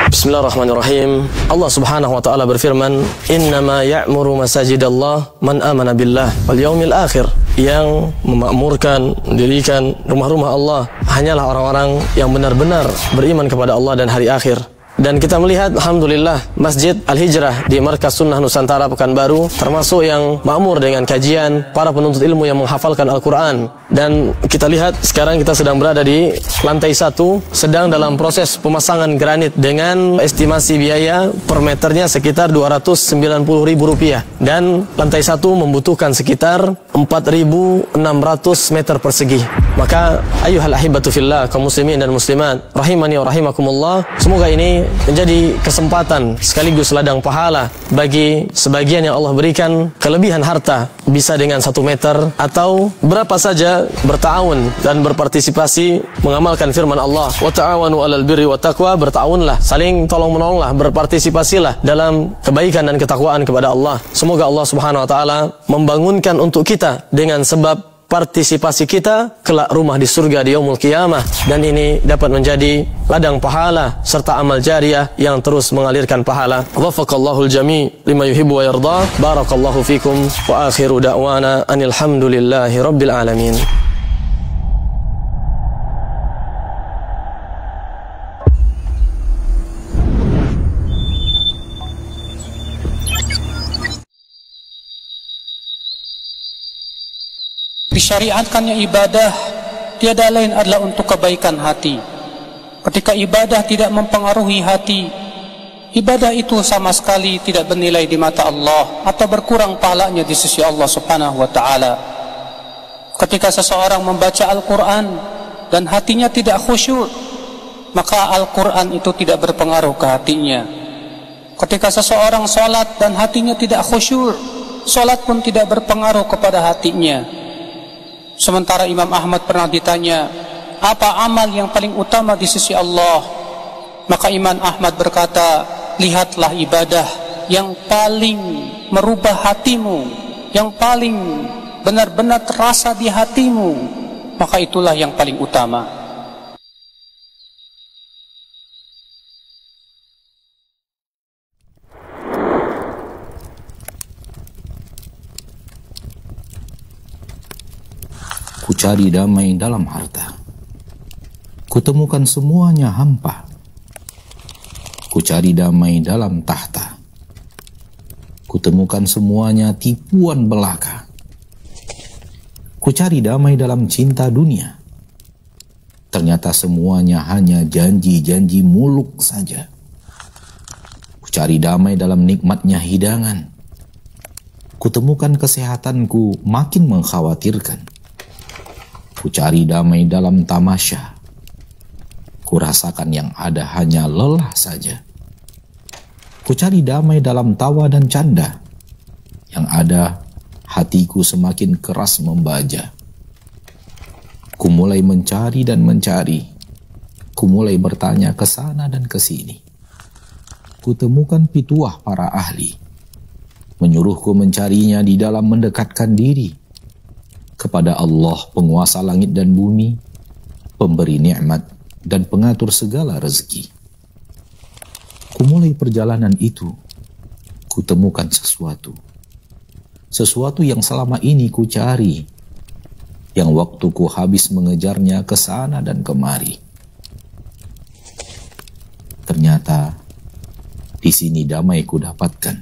Bismillahirrahmanirrahim. Allah Subhanahu wa taala berfirman, "Innama ya'muru masajidallah man amana billah wal yaumil akhir." Yang memakmurkan, mendirikan rumah-rumah Allah hanyalah orang-orang yang benar-benar beriman kepada Allah dan hari akhir. Dan kita melihat, alhamdulillah, Masjid Al-Hijrah di Markas Sunnah Nusantara Pekanbaru termasuk yang makmur dengan kajian para penuntut ilmu yang menghafalkan Al-Quran. Dan kita lihat sekarang kita sedang berada di lantai 1, sedang dalam proses pemasangan granit dengan estimasi biaya per meternya sekitar Rp290.000. Dan lantai 1 membutuhkan sekitar 4.600 meter persegi. Maka ayuhal ahibatu fillah, kaum muslimin dan muslimat rahimani wa rahimakumullah, semoga ini menjadi kesempatan sekaligus ladang pahala bagi sebagian yang Allah berikan kelebihan harta, bisa dengan 1 meter atau berapa saja, berta'awun dan berpartisipasi mengamalkan firman Allah, wa ta'awanu 'alal birri wa taqwa, berta'awunlah, saling tolong-menolonglah, berpartisipasilah dalam kebaikan dan ketakwaan kepada Allah. Semoga Allah Subhanahu wa taala membangunkan untuk kita dengan sebab partisipasi kita kelak rumah di surga di yaumul qiyamah, dan ini dapat menjadi ladang pahala serta amal jariah yang terus mengalirkan pahala. Waffaqallahul jami' lima yuhibbu wa yarda. Barakallahu fikum wa akhiru da'wana anil hamdulillahi rabbil alamin. Disyariatkannya ibadah tiada lain adalah untuk kebaikan hati. Ketika ibadah tidak mempengaruhi hati, ibadah itu sama sekali tidak bernilai di mata Allah atau berkurang pahalanya di sisi Allah Subhanahu wa taala. Ketika seseorang membaca Al-Qur'an dan hatinya tidak khusyuk, maka Al-Qur'an itu tidak berpengaruh ke hatinya. Ketika seseorang salat dan hatinya tidak khusyuk, salat pun tidak berpengaruh kepada hatinya. Sementara Imam Ahmad pernah ditanya, apa amal yang paling utama di sisi Allah? Maka Imam Ahmad berkata, lihatlah ibadah yang paling merubah hatimu, yang paling benar-benar terasa di hatimu, maka itulah yang paling utama. Kucari damai dalam harta, kutemukan semuanya hampa. Kucari damai dalam tahta, kutemukan semuanya tipuan belaka. Kucari damai dalam cinta dunia, ternyata semuanya hanya janji-janji muluk saja. Kucari damai dalam nikmatnya hidangan, kutemukan kesehatanku makin mengkhawatirkan. Kucari damai dalam tamasya, kurasakan yang ada hanya lelah saja. Kucari damai dalam tawa dan canda, yang ada hatiku semakin keras membaja. Ku mulai mencari dan mencari, ku mulai bertanya ke sana dan ke sini. Kutemukan pituah para ahli, menyuruhku mencarinya di dalam mendekatkan diri kepada Allah, penguasa langit dan bumi, pemberi nikmat dan pengatur segala rezeki. Kumulai perjalanan itu, kutemukan sesuatu yang selama ini ku cari, yang waktuku habis mengejarnya ke sana dan kemari. Ternyata di sini damai ku dapatkan,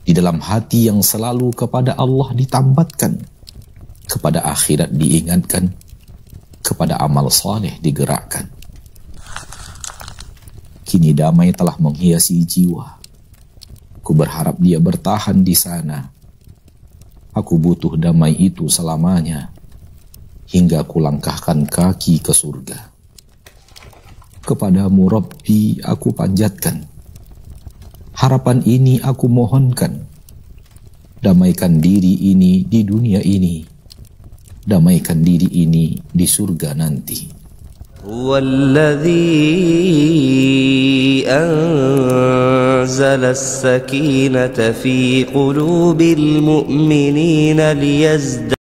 di dalam hati yang selalu kepada Allah ditambatkan, kepada akhirat diingatkan, kepada amal saleh digerakkan. Kini damai telah menghiasi jiwa. Ku berharap dia bertahan di sana. Aku butuh damai itu selamanya, hingga ku langkahkan kaki ke surga. Kepadamu Rabbi aku panjatkan, harapan ini aku mohonkan. Damaikan diri ini di dunia ini, damaikan diri ini di surga nanti. Huwallazi anzala as-sakinata fi qulubil mu'minina liyazdadu